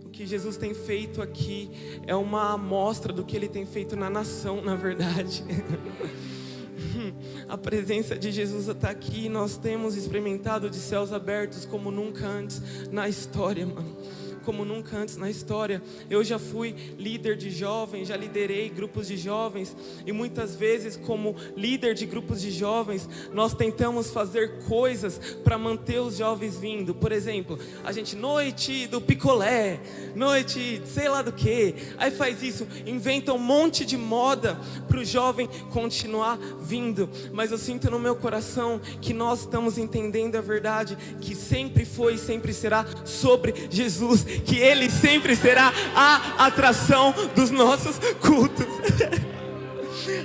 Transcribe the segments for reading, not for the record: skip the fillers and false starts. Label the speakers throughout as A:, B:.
A: o que Jesus tem feito aqui é uma amostra do que Ele tem feito na nação, na verdade. A presença de Jesus está aqui. Nós temos experimentado de céus abertos como nunca antes na história, mano. Como nunca antes na história. Eu já fui líder de jovens, já liderei grupos de jovens, e muitas vezes como líder de grupos de jovens, nós tentamos fazer coisas para manter os jovens vindo. Por exemplo, a gente, noite do picolé, noite sei lá do que, aí faz isso, inventa um monte de moda para o jovem continuar vindo. Mas eu sinto no meu coração que nós estamos entendendo a verdade, que sempre foi e sempre será sobre Jesus, que Ele sempre será a atração dos nossos cultos.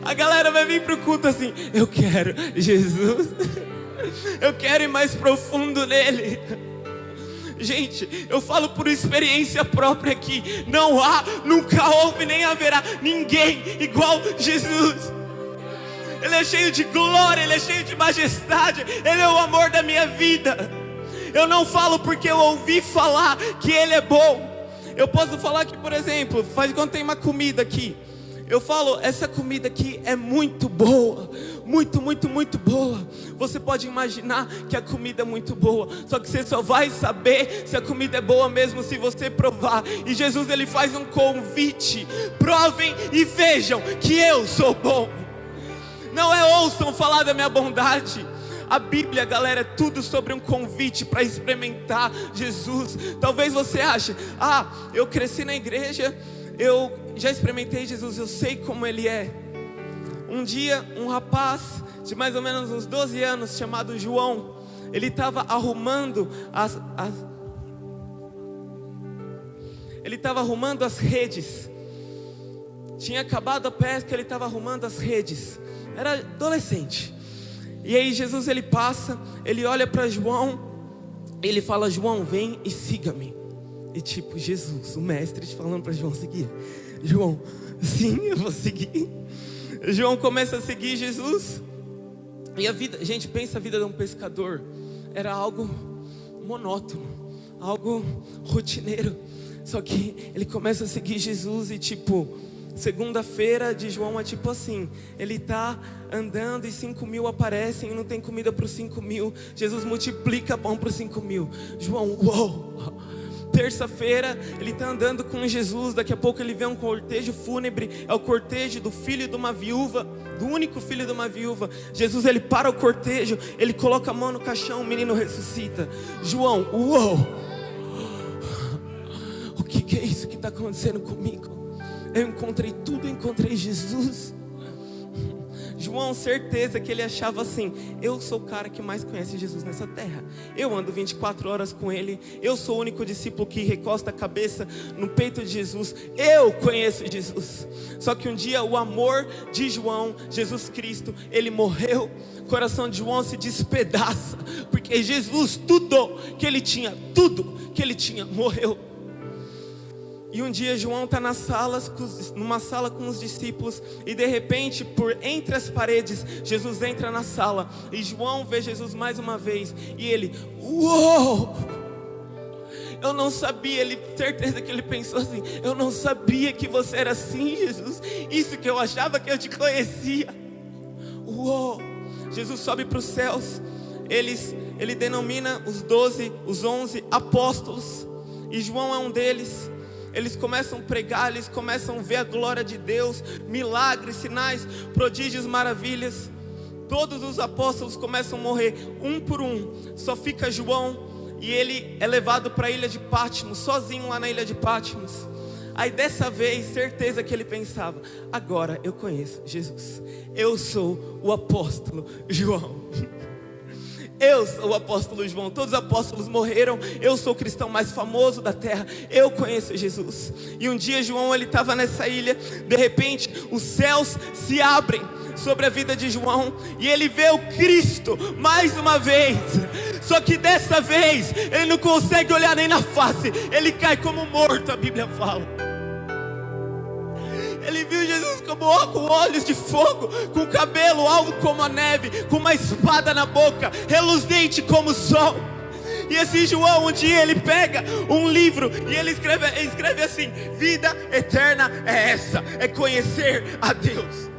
A: A galera vai vir pro culto assim: eu quero Jesus, eu quero ir mais profundo nele. Gente, eu falo por experiência própria aqui, não há, nunca houve, nem haverá ninguém igual Jesus. Ele é cheio de glória, Ele é cheio de majestade, Ele é o amor da minha vida. Eu não falo porque eu ouvi falar que Ele é bom. Eu posso falar que, por exemplo, faz quando tem uma comida aqui, eu falo, essa comida aqui é muito boa, muito, muito, muito boa. Você pode imaginar que a comida é muito boa, só que você só vai saber se a comida é boa mesmo se você provar. E Jesus, Ele faz um convite: provem e vejam que eu sou bom. Não é ouçam falar da minha bondade. A Bíblia, galera, é tudo sobre um convite para experimentar Jesus. Talvez você ache: eu cresci na igreja, eu já experimentei Jesus, eu sei como Ele é. Um dia, um rapaz de mais ou menos uns 12 anos, chamado João, ele estava arrumando ele estava arrumando as redes. Tinha acabado a pesca, ele estava arrumando as redes. Era adolescente. E aí Jesus, Ele passa, Ele olha para João, Ele fala: João, vem e siga-me. E tipo, Jesus, o mestre, falando para João seguir. João, sim, eu vou seguir. João começa a seguir Jesus. E a vida, gente, pensa a vida de um pescador. Era algo monótono, algo rotineiro. Só que ele começa a seguir Jesus e tipo, segunda-feira de João é tipo assim: ele está andando e 5.000 aparecem e não tem comida para os 5.000. Jesus multiplica pão para os 5.000. João, uou! Terça-feira ele está andando com Jesus. Daqui a pouco ele vê um cortejo fúnebre. É o cortejo do filho de uma viúva, do único filho de uma viúva. Jesus, ele para o cortejo, ele coloca a mão no caixão, o menino ressuscita. João, uou! O que é isso que está acontecendo comigo? Eu encontrei tudo, eu encontrei Jesus. João, certeza que ele achava assim: eu sou o cara que mais conhece Jesus nessa terra. Eu ando 24 horas com Ele. Eu sou o único discípulo que recosta a cabeça no peito de Jesus. Eu conheço Jesus. Só que um dia o amor de João, Jesus Cristo, Ele morreu. O coração de João se despedaça, porque Jesus, tudo que ele tinha, morreu. E um dia João está numa sala com os discípulos, e de repente, por entre as paredes, Jesus entra na sala, e João vê Jesus mais uma vez, e ele, uou! Eu não sabia, certeza que ele pensou assim: eu não sabia que você era assim, Jesus. Isso que eu achava que eu te conhecia. Uou! Jesus sobe para os céus. Ele denomina os 12, os 11 apóstolos, e João é um deles. Eles começam a pregar, eles começam a ver a glória de Deus, milagres, sinais, prodígios, maravilhas. Todos os apóstolos começam a morrer, um por um. Só fica João, e ele é levado para a ilha de Patmos, sozinho lá na ilha de Patmos. Aí dessa vez, certeza que ele pensava: agora eu conheço Jesus. Eu sou o apóstolo João. Eu sou o apóstolo João. Todos os apóstolos morreram. Eu sou o cristão mais famoso da terra. Eu conheço Jesus. E um dia João, ele estava nessa ilha. De repente os céus se abrem sobre a vida de João, e ele vê o Cristo mais uma vez. Só que dessa vez ele não consegue olhar nem na face. Ele cai como morto, a Bíblia fala. Ele viu Jesus com olhos de fogo, com cabelo alvo como a neve, com uma espada na boca, reluzente como o sol. E esse João, um dia ele pega um livro e ele escreve assim: vida eterna é essa, é conhecer a Deus.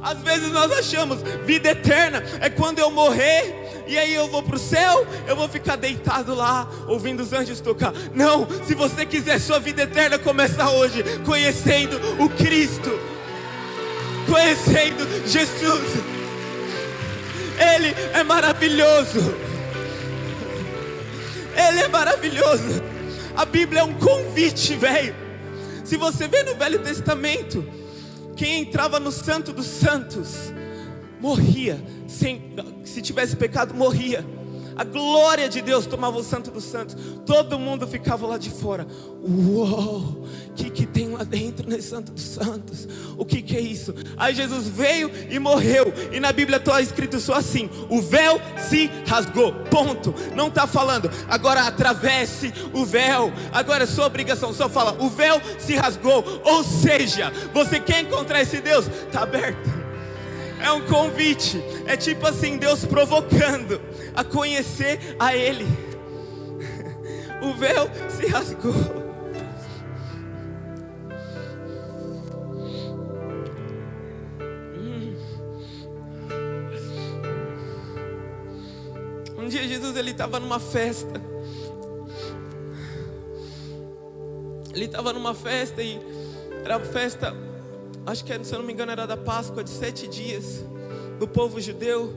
A: Às vezes nós achamos vida eterna é quando eu morrer, e aí eu vou para o céu, eu vou ficar deitado lá, ouvindo os anjos tocar. Não, se você quiser sua vida eterna, começa hoje, conhecendo o Cristo, conhecendo Jesus. Ele é maravilhoso, Ele é maravilhoso. A Bíblia é um convite, velho. Se você vê no Velho Testamento, quem entrava no Santo dos Santos morria, se tivesse pecado morria. A glória de Deus tomava o Santo dos Santos, todo mundo ficava lá de fora. Uou, o que tem lá dentro nesse Santo dos Santos? O que é isso? Aí Jesus veio e morreu, e na Bíblia está escrito só assim: o véu se rasgou, ponto. Não está falando, agora atravesse o véu, agora é sua obrigação. Só fala, o véu se rasgou. Ou seja, você quer encontrar esse Deus? Está aberto. É um convite, é tipo assim, Deus provocando a conhecer a Ele. O véu se rasgou. Um dia Jesus, ele estava numa festa. Ele estava numa festa e era uma festa, acho que, se eu não me engano, era da Páscoa, de 7 dias, do povo judeu.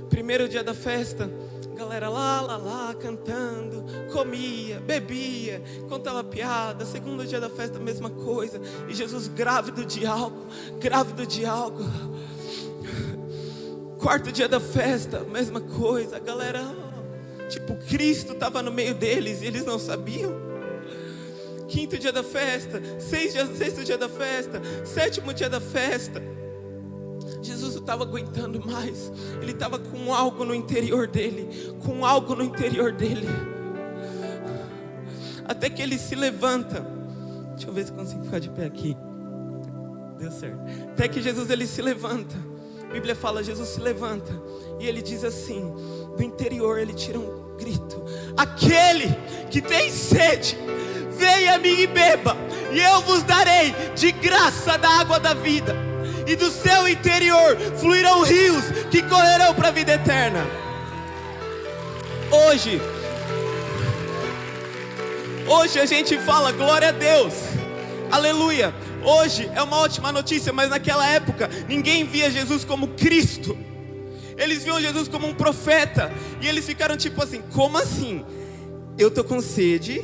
A: Primeiro dia da festa, galera lá, cantando, comia, bebia, contava piada. Segundo dia da festa, a mesma coisa. E Jesus grávido de algo. Quarto dia da festa, mesma coisa. A galera, tipo, Cristo estava no meio deles e eles não sabiam. Quinto dia da festa, sexto dia da festa, sétimo dia da festa. Jesus não estava aguentando mais. Ele estava com algo no interior dele. Até que ele se levanta. Deixa eu ver se eu consigo ficar de pé aqui. Deu certo. Até que Jesus, ele se levanta. A Bíblia fala, Jesus se levanta e ele diz assim, do interior ele tira um grito: aquele que tem sede, venha a mim e beba, e eu vos darei de graça da água da vida, e do seu interior fluirão rios que correrão para a vida eterna. Hoje a gente fala glória a Deus, aleluia. Hoje é uma ótima notícia, mas naquela época ninguém via Jesus como Cristo. Eles viam Jesus como um profeta, e eles ficaram tipo assim: como assim? Eu tô com sede,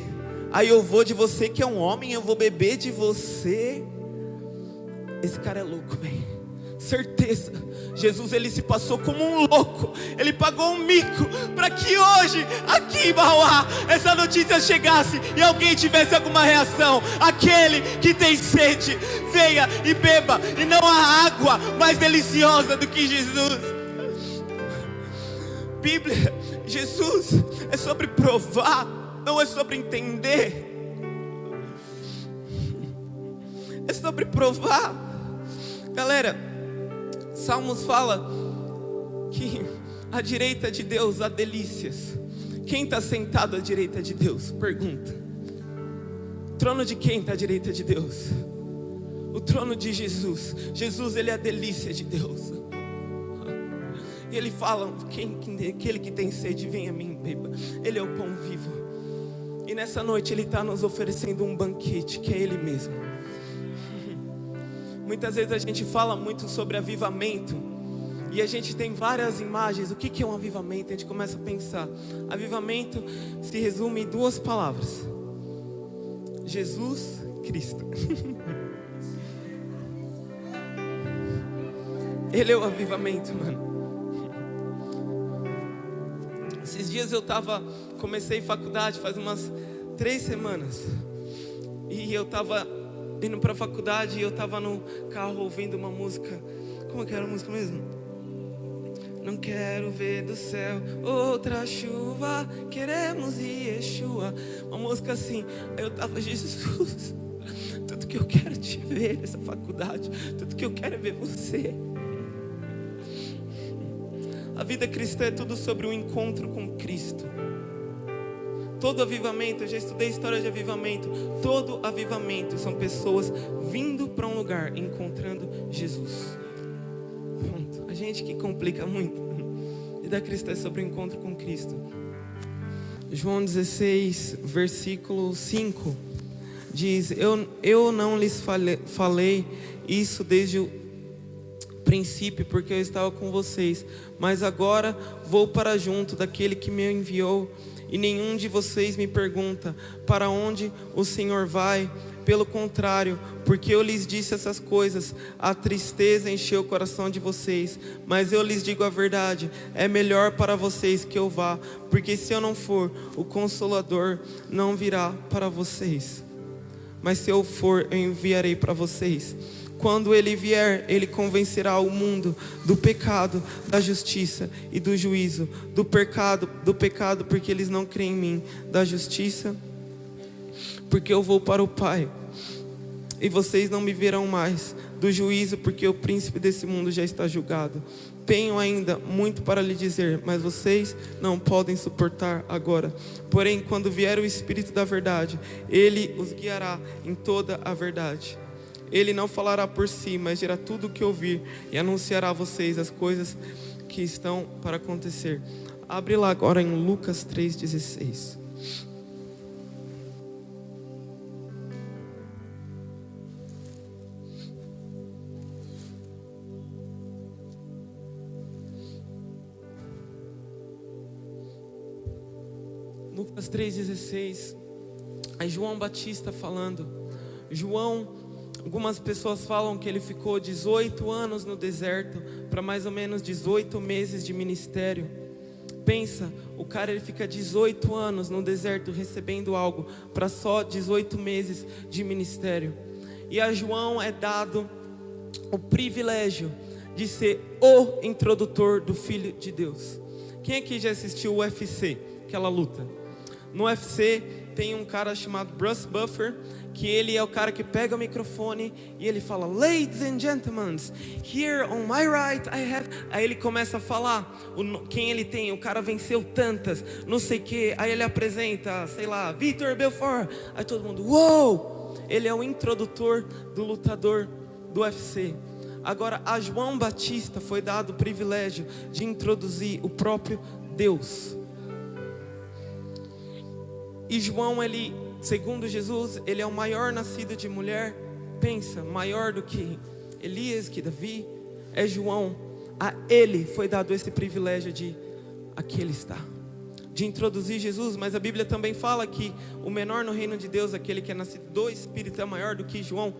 A: aí eu vou de você que é um homem, eu vou beber de você. Esse cara é louco, velho. Certeza. Jesus, ele se passou como um louco. Ele pagou um mico para que hoje, aqui em Mauá, essa notícia chegasse e alguém tivesse alguma reação. Aquele que tem sede, venha e beba. E não há água mais deliciosa do que Jesus. Bíblia, Jesus é sobre provar, não é sobre entender. É sobre provar. Galera, Salmos fala que à direita de Deus há delícias. Quem está sentado à direita de Deus? Pergunta. O trono de quem está à direita de Deus? O trono de Jesus. Jesus, ele é a delícia de Deus. E ele fala: aquele que tem sede, vem a mim, beba. Ele é o pão vivo. E nessa noite ele está nos oferecendo um banquete, que é Ele mesmo. Muitas vezes a gente fala muito sobre avivamento, e a gente tem várias imagens. O que é um avivamento? A gente começa a pensar. Avivamento se resume em 2 palavras: Jesus Cristo. Ele é o avivamento, mano. Esses dias comecei faculdade faz umas 3 semanas, e eu estava indo para a faculdade, e eu estava no carro ouvindo uma música. Como que era a música mesmo? Não quero ver do céu outra chuva, queremos Yeshua. Uma música assim. Aí eu estava: Jesus, tudo que eu quero é te ver nessa faculdade, tudo que eu quero é ver você. A vida cristã é tudo sobre o encontro com Cristo. Todo avivamento, eu já estudei história de avivamento. Todo avivamento são pessoas vindo para um lugar, encontrando Jesus. Ponto. A gente que complica muito. Vida cristã é sobre o encontro com Cristo. João 16, versículo 5 diz: eu não lhes falei isso desde o princípio, porque eu estava com vocês, mas agora vou para junto daquele que me enviou, e nenhum de vocês me pergunta para onde o Senhor vai. Pelo contrário, porque eu lhes disse essas coisas, a tristeza encheu o coração de vocês. Mas eu lhes digo a verdade, é melhor para vocês que eu vá, porque se eu não for, o Consolador não virá para vocês. Mas se eu for, eu enviarei para vocês. Quando ele vier, ele convencerá o mundo do pecado, da justiça e do juízo. Do pecado, porque eles não creem em mim. Da justiça, porque eu vou para o Pai, e vocês não me verão mais. Do juízo, porque o príncipe desse mundo já está julgado. Tenho ainda muito para lhe dizer, mas vocês não podem suportar agora. Porém, quando vier o Espírito da verdade, ele os guiará em toda a verdade. Ele não falará por si, mas dirá tudo o que ouvir, e anunciará a vocês as coisas que estão para acontecer. Abre lá agora em Lucas 3,16. Lucas 3,16, é João Batista falando. João, algumas pessoas falam que ele ficou 18 anos no deserto, para mais ou menos 18 meses de ministério. Pensa, o cara ele fica 18 anos no deserto recebendo algo, para só 18 meses de ministério. E a João é dado o privilégio de ser o introdutor do Filho de Deus. Quem aqui já assistiu o UFC, aquela luta? No UFC tem um cara chamado Bruce Buffer, que ele é o cara que pega o microfone e ele fala: Ladies and gentlemen, here on my right I have... Aí ele começa a falar quem ele tem. O cara venceu tantas, não sei o que. Aí ele apresenta, sei lá, Vitor Belfort. Aí todo mundo, uou! Ele é o introdutor do lutador do UFC. Agora a João Batista foi dado o privilégio de introduzir o próprio Deus. E João, ele, segundo Jesus, ele é o maior nascido de mulher. Pensa, maior do que Elias, que Davi, é João. A ele foi dado esse privilégio de, aqui ele está, de introduzir Jesus. Mas a Bíblia também fala que o menor no reino de Deus, aquele que é nascido do Espírito, é maior do que João.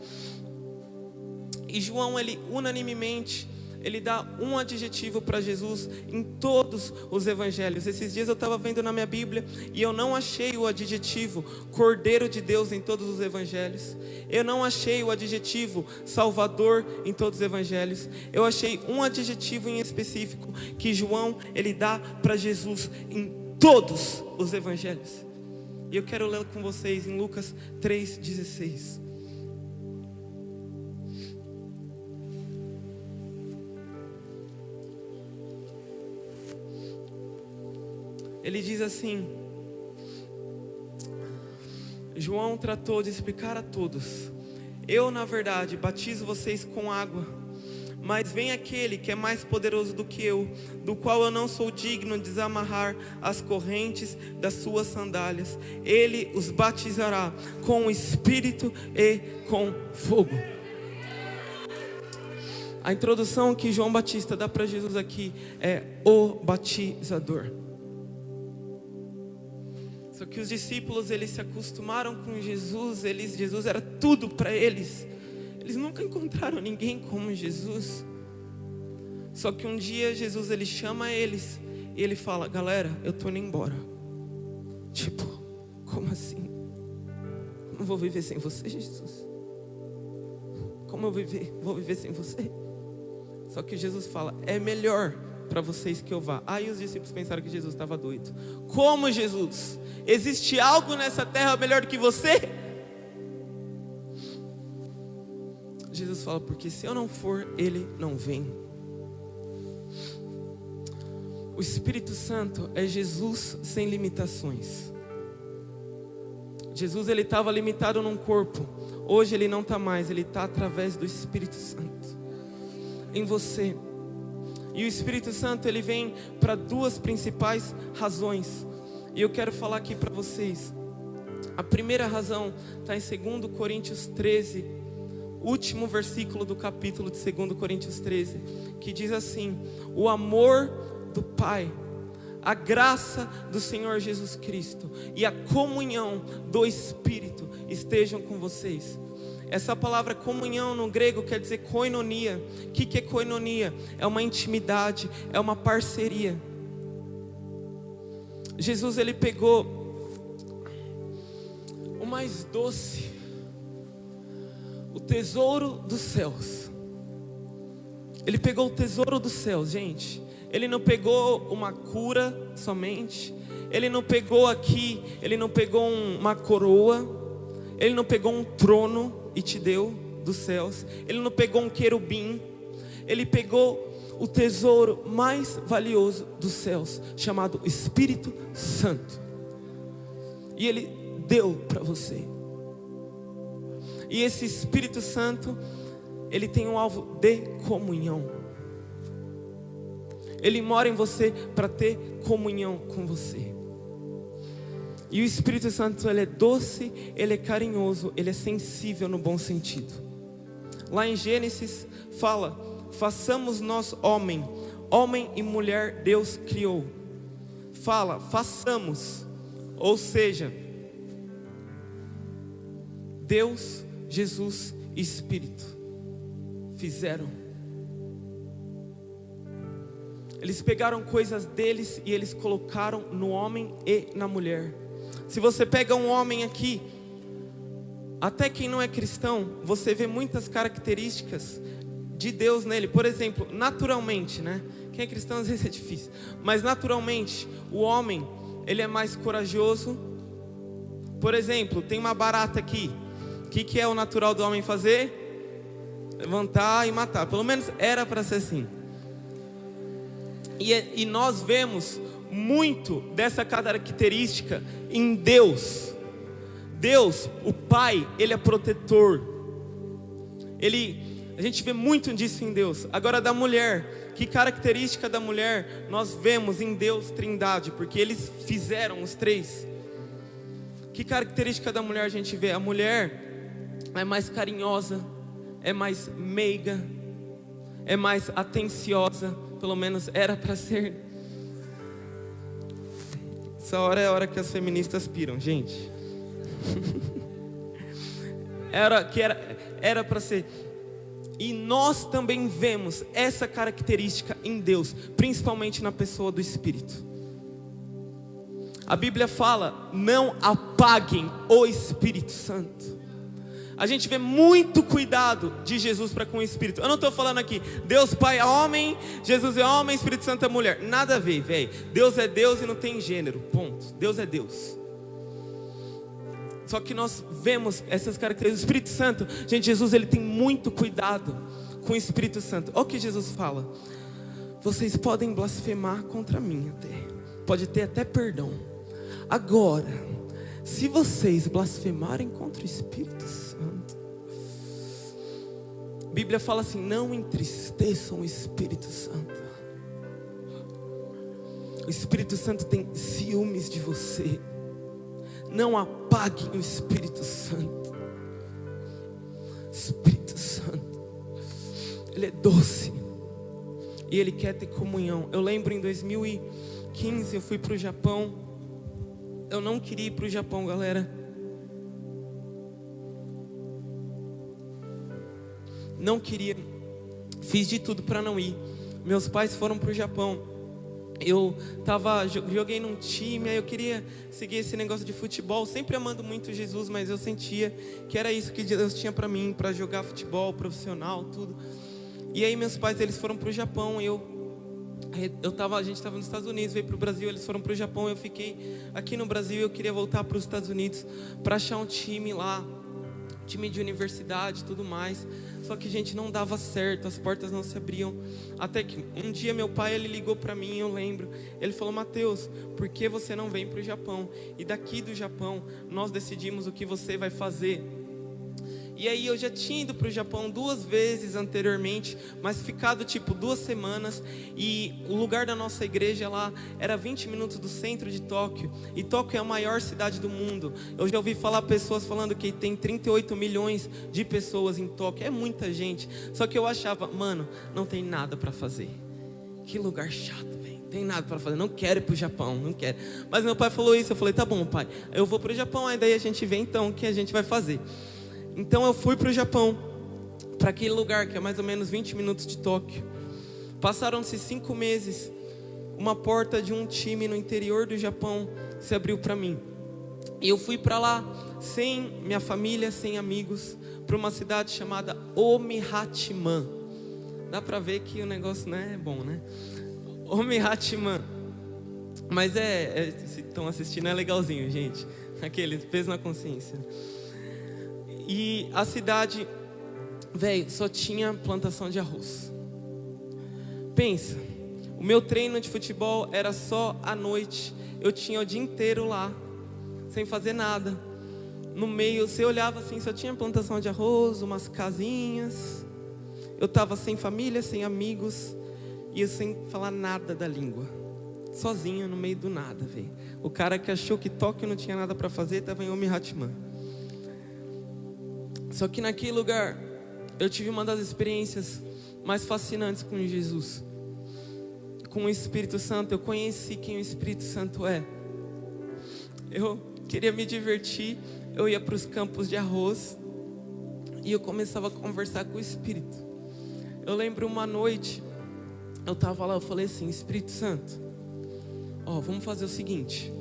A: E João, ele unanimemente, ele dá um adjetivo para Jesus em todos os evangelhos. Esses dias eu estava vendo na minha Bíblia e eu não achei o adjetivo Cordeiro de Deus em todos os evangelhos. Eu não achei o adjetivo Salvador em todos os evangelhos. Eu achei um adjetivo em específico que João, ele dá para Jesus em todos os evangelhos. E eu quero ler com vocês em Lucas 3,16. Ele diz assim: João tratou de explicar a todos: eu, na verdade, batizo vocês com água, mas vem aquele que é mais poderoso do que eu, do qual eu não sou digno de desamarrar as correntes das suas sandálias. Ele os batizará com o Espírito e com fogo. A introdução que João Batista dá para Jesus aqui é o batizador. Só que os discípulos, eles se acostumaram com Jesus. Jesus era tudo para eles. Eles nunca encontraram ninguém como Jesus. Só que um dia Jesus, ele chama eles e ele fala: galera, eu tô indo embora. Tipo, como assim? Como eu vou viver sem você, Jesus? Como eu vou viver sem você? Só que Jesus fala: é melhor para vocês que eu vá. Aí os discípulos pensaram que Jesus estava doido. Como, Jesus? Existe algo nessa terra melhor do que você? Jesus fala: porque se eu não for, ele não vem. O Espírito Santo é Jesus sem limitações. Jesus, ele estava limitado num corpo. Hoje ele não está mais, ele está através do Espírito Santo em você. E o Espírito Santo, ele vem para duas principais razões. E eu quero falar aqui para vocês. A primeira razão está em 2 Coríntios 13, último versículo do capítulo de 2 Coríntios 13, que diz assim: o amor do Pai, a graça do Senhor Jesus Cristo e a comunhão do Espírito estejam com vocês. Essa palavra comunhão no grego quer dizer koinonia. O que é koinonia? É uma intimidade, é uma parceria. Jesus, ele pegou o mais doce, o tesouro dos céus. Ele pegou o tesouro dos céus, gente. Ele não pegou uma cura somente. Ele não pegou aqui, ele não pegou uma coroa. Ele não pegou um trono e te deu dos céus. Ele não pegou um querubim. Ele pegou o tesouro mais valioso dos céus, chamado Espírito Santo. E ele deu para você. E esse Espírito Santo, ele tem um alvo de comunhão. Ele mora em você para ter comunhão com você. E o Espírito Santo, ele é doce, ele é carinhoso, ele é sensível no bom sentido. Lá em Gênesis fala: façamos nós homem e mulher Deus criou. Fala, façamos. Ou seja, Deus, Jesus e Espírito fizeram. Eles pegaram coisas deles e eles colocaram no homem e na mulher. Se você pega um homem aqui, até quem não é cristão, você vê muitas características de Deus nele. Por exemplo, naturalmente, né? Quem é cristão às vezes é difícil, mas naturalmente, o homem, ele é mais corajoso. Por exemplo, tem uma barata aqui. O que é o natural do homem fazer? Levantar e matar. Pelo menos era para ser assim. E nós vemos muito dessa característica em Deus. Deus, o Pai, ele é protetor. A gente vê muito disso em Deus. Agora, da mulher, que característica da mulher nós vemos em Deus Trindade? Porque eles fizeram os três. Que característica da mulher a gente vê? A mulher é mais carinhosa, é mais meiga, é mais atenciosa. Pelo menos era para ser. Essa hora é a hora que as feministas piram, gente. Era para ser. E nós também vemos essa característica em Deus, principalmente na pessoa do Espírito. A Bíblia fala: não apaguem o Espírito Santo. A gente vê muito cuidado de Jesus para com o Espírito. Eu não estou falando aqui, Deus Pai é homem, Jesus é homem, Espírito Santo é mulher. Nada a ver, velho. Deus é Deus e não tem gênero, ponto. Deus é Deus. Só que nós vemos essas características do Espírito Santo. Gente, Jesus, ele tem muito cuidado com o Espírito Santo. Olha o que Jesus fala: vocês podem blasfemar contra mim até, pode ter até perdão. Agora, se vocês blasfemarem contra o Espírito Santo, a Bíblia fala assim: não entristeçam o Espírito Santo. O Espírito Santo tem ciúmes de você. Não apague o Espírito Santo. Espírito Santo, ele é doce e ele quer ter comunhão. Eu lembro em 2015 eu fui para o Japão. Eu não queria ir para o Japão, galera. Não queria. Fiz de tudo para não ir. Meus pais foram para o Japão. Eu joguei num time, aí eu queria seguir esse negócio de futebol, sempre amando muito Jesus, mas eu sentia que era isso que Deus tinha para mim, para jogar futebol profissional, tudo. E aí meus pais, eles foram para o Japão, a gente estava nos Estados Unidos, veio para o Brasil, eles foram para o Japão, eu fiquei aqui no Brasil, eu queria voltar para os Estados Unidos para achar um time lá, time de universidade e tudo mais. Só que, gente, não dava certo, as portas não se abriam. Até que um dia meu pai, ele ligou para mim, eu lembro. Ele falou: Mateus, por que você não vem para o Japão? E daqui do Japão, nós decidimos o que você vai fazer. E aí eu já tinha ido para o Japão 2 vezes anteriormente, mas ficado tipo 2 semanas. E o lugar da nossa igreja lá era 20 minutos do centro de Tóquio. E Tóquio é a maior cidade do mundo. Eu já ouvi falar pessoas falando que tem 38 milhões de pessoas em Tóquio. É muita gente. Só que eu achava, mano, não tem nada para fazer. Que lugar chato, velho. Tem nada para fazer. Não quero ir para o Japão, não quero. Mas meu pai falou isso. Eu falei: tá bom, pai, eu vou para o Japão. Aí daí a gente vê então o que a gente vai fazer. Então eu fui para o Japão, para aquele lugar que é mais ou menos 20 minutos de Tóquio. Passaram-se 5 meses, uma porta de um time no interior do Japão se abriu para mim. E eu fui para lá, sem minha família, sem amigos, para uma cidade chamada Omihachiman. Dá para ver que o negócio não é bom, né? Omihachiman. Mas se estão assistindo, é legalzinho, gente. Aqueles peso na consciência. E a cidade, velho, só tinha plantação de arroz. Pensa, o meu treino de futebol era só à noite. Eu tinha o dia inteiro lá, sem fazer nada. No meio, você olhava assim, só tinha plantação de arroz, umas casinhas. Eu estava sem família, sem amigos, e sem falar nada da língua. Sozinho, no meio do nada, velho. O cara que achou que Tóquio não tinha nada para fazer, estava em Omihachiman. Só que naquele lugar, eu tive uma das experiências mais fascinantes com Jesus. Com o Espírito Santo, eu conheci quem o Espírito Santo é. Eu queria me divertir, eu ia para os campos de arroz e eu começava a conversar com o Espírito. Eu lembro uma noite, eu estava lá, eu falei assim: Espírito Santo, vamos fazer o seguinte.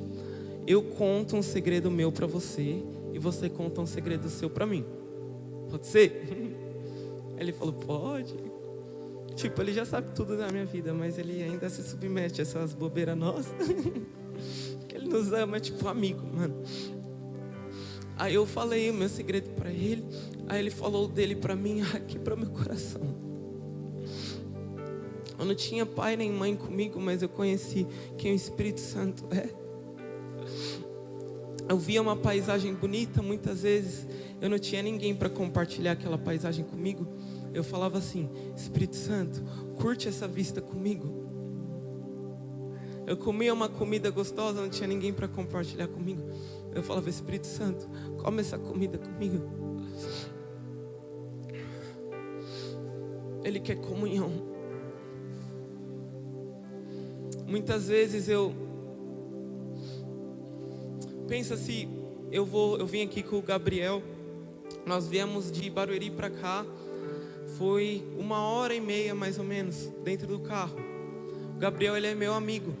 A: Eu conto um segredo meu para você e você conta um segredo seu para mim. Pode ser? Ele falou: pode. Tipo, ele já sabe tudo da minha vida, mas ele ainda se submete a essas bobeiras nossas. Ele nos ama, tipo, amigo, mano. Aí eu falei o meu segredo para ele. Aí ele falou dele para mim, quebrou meu coração. Eu não tinha pai nem mãe comigo, mas eu conheci quem o Espírito Santo é. Eu via uma paisagem bonita, muitas vezes eu não tinha ninguém para compartilhar aquela paisagem comigo. Eu falava assim: Espírito Santo, curte essa vista comigo. Eu comia uma comida gostosa, não tinha ninguém para compartilhar comigo. Eu falava: Espírito Santo, come essa comida comigo. Ele quer comunhão. Muitas vezes pensa se eu vim aqui com o Gabriel. Nós viemos de Barueri para cá. Foi 1h30 mais ou menos dentro do carro. O Gabriel, ele é meu amigo.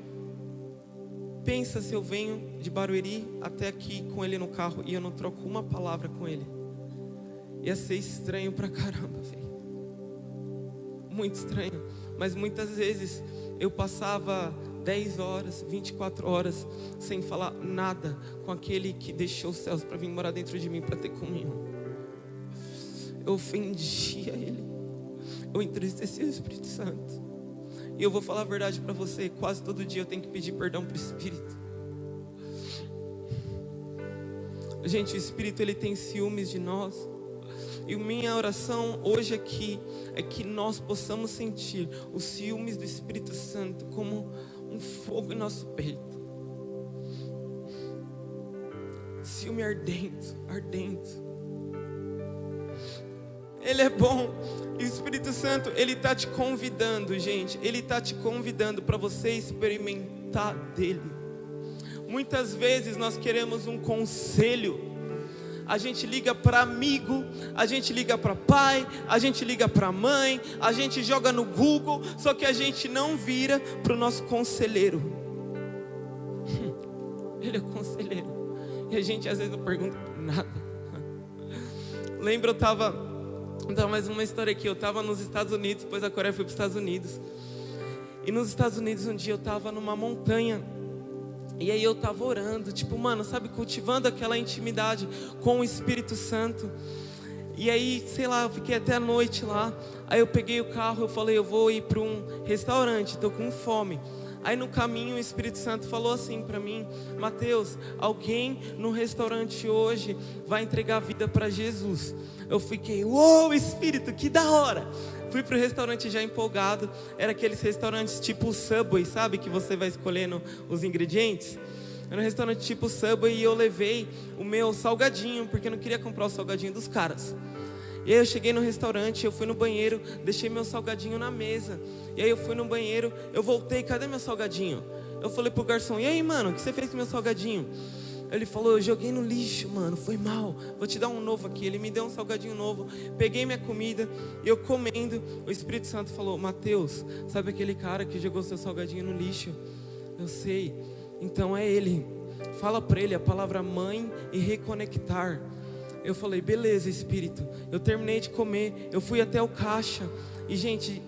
A: Pensa se eu venho de Barueri até aqui com ele no carro e eu não troco uma palavra com ele. Ia ser estranho pra caramba, velho. Muito estranho. Mas muitas vezes eu passava 10 horas, 24 horas sem falar nada com aquele que deixou os céus para vir morar dentro de mim, para ter comunhão. Eu ofendia ele, eu entristecia o Espírito Santo. E eu vou falar a verdade para você: quase todo dia eu tenho que pedir perdão para o Espírito. Gente, o Espírito, ele tem ciúmes de nós. E minha oração hoje aqui é que nós possamos sentir os ciúmes do Espírito Santo como um fogo em nosso peito. Ciúme ardente, ardente. Ele é bom. E o Espírito Santo, ele está te convidando, gente. Ele está te convidando para você experimentar dele. Muitas vezes nós queremos um conselho. A gente liga para amigo, a gente liga para pai, a gente liga para mãe, a gente joga no Google, só que a gente não vira para o nosso conselheiro. Ele é o conselheiro. E a gente às vezes não pergunta nada. Lembra, eu estava mais uma história aqui. Eu estava nos Estados Unidos, depois da Coreia fui para os Estados Unidos. E nos Estados Unidos um dia eu estava numa montanha. E aí eu estava orando, tipo, mano, sabe, cultivando aquela intimidade com o Espírito Santo. E aí, sei lá, eu fiquei até a noite lá. Aí eu peguei o carro, eu falei, eu vou ir para um restaurante, estou com fome. Aí no caminho o Espírito Santo falou assim para mim: Mateus, alguém no restaurante hoje vai entregar a vida para Jesus. Eu fiquei, uou, Espírito, que da hora. Fui pro restaurante já empolgado. Era aqueles restaurantes tipo Subway, sabe? Que você vai escolhendo os ingredientes. Era um restaurante tipo Subway e eu levei o meu salgadinho, porque eu não queria comprar o salgadinho dos caras. E aí eu cheguei no restaurante, eu fui no banheiro, deixei meu salgadinho na mesa. E aí eu fui no banheiro, eu voltei, cadê meu salgadinho? Eu falei pro garçom, e aí mano, o que você fez com meu salgadinho? Ele falou, eu joguei no lixo, mano, foi mal, vou te dar um novo aqui. Ele me deu um salgadinho novo, peguei minha comida, e eu comendo, o Espírito Santo falou, Mateus, sabe aquele cara que jogou seu salgadinho no lixo? Eu sei, então é ele. Fala pra ele a palavra mãe e reconectar. Eu falei, beleza, Espírito. Eu terminei de comer, eu fui até o caixa. E gente,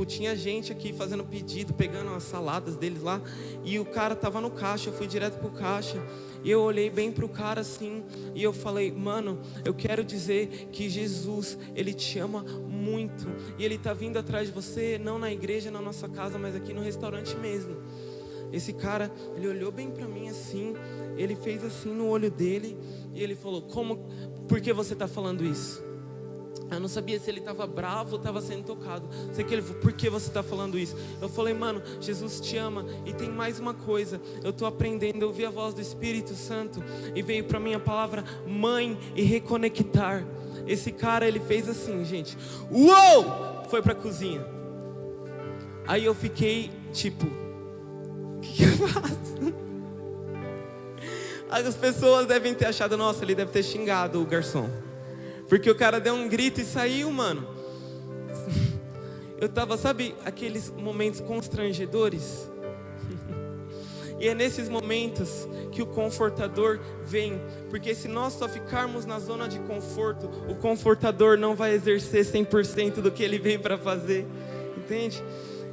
A: tinha gente aqui fazendo pedido, pegando as saladas deles lá. E o cara tava no caixa, eu fui direto pro caixa. E eu olhei bem pro cara assim, e eu falei, mano, eu quero dizer que Jesus, Ele te ama muito. E Ele tá vindo atrás de você, não na igreja, na nossa casa, mas aqui no restaurante mesmo. Esse cara, ele olhou bem pra mim assim, ele fez assim no olho dele, e ele falou, por que você tá falando isso? Eu não sabia se ele estava bravo ou estava sendo tocado. Sei que ele falou, por que você está falando isso? Eu falei, mano, Jesus te ama. E tem mais uma coisa, eu estou aprendendo, eu ouvi a voz do Espírito Santo, e veio para mim a palavra mãe e reconectar. Esse cara, ele fez assim, gente, uou! Foi para a cozinha. Aí eu fiquei tipo, o que eu faço? As pessoas devem ter achado, nossa, ele deve ter xingado o garçom, porque o cara deu um grito e saiu, mano. Eu tava, sabe, aqueles momentos constrangedores? E é nesses momentos que o confortador vem. Porque se nós só ficarmos na zona de conforto, o confortador não vai exercer 100% do que ele vem para fazer. Entende?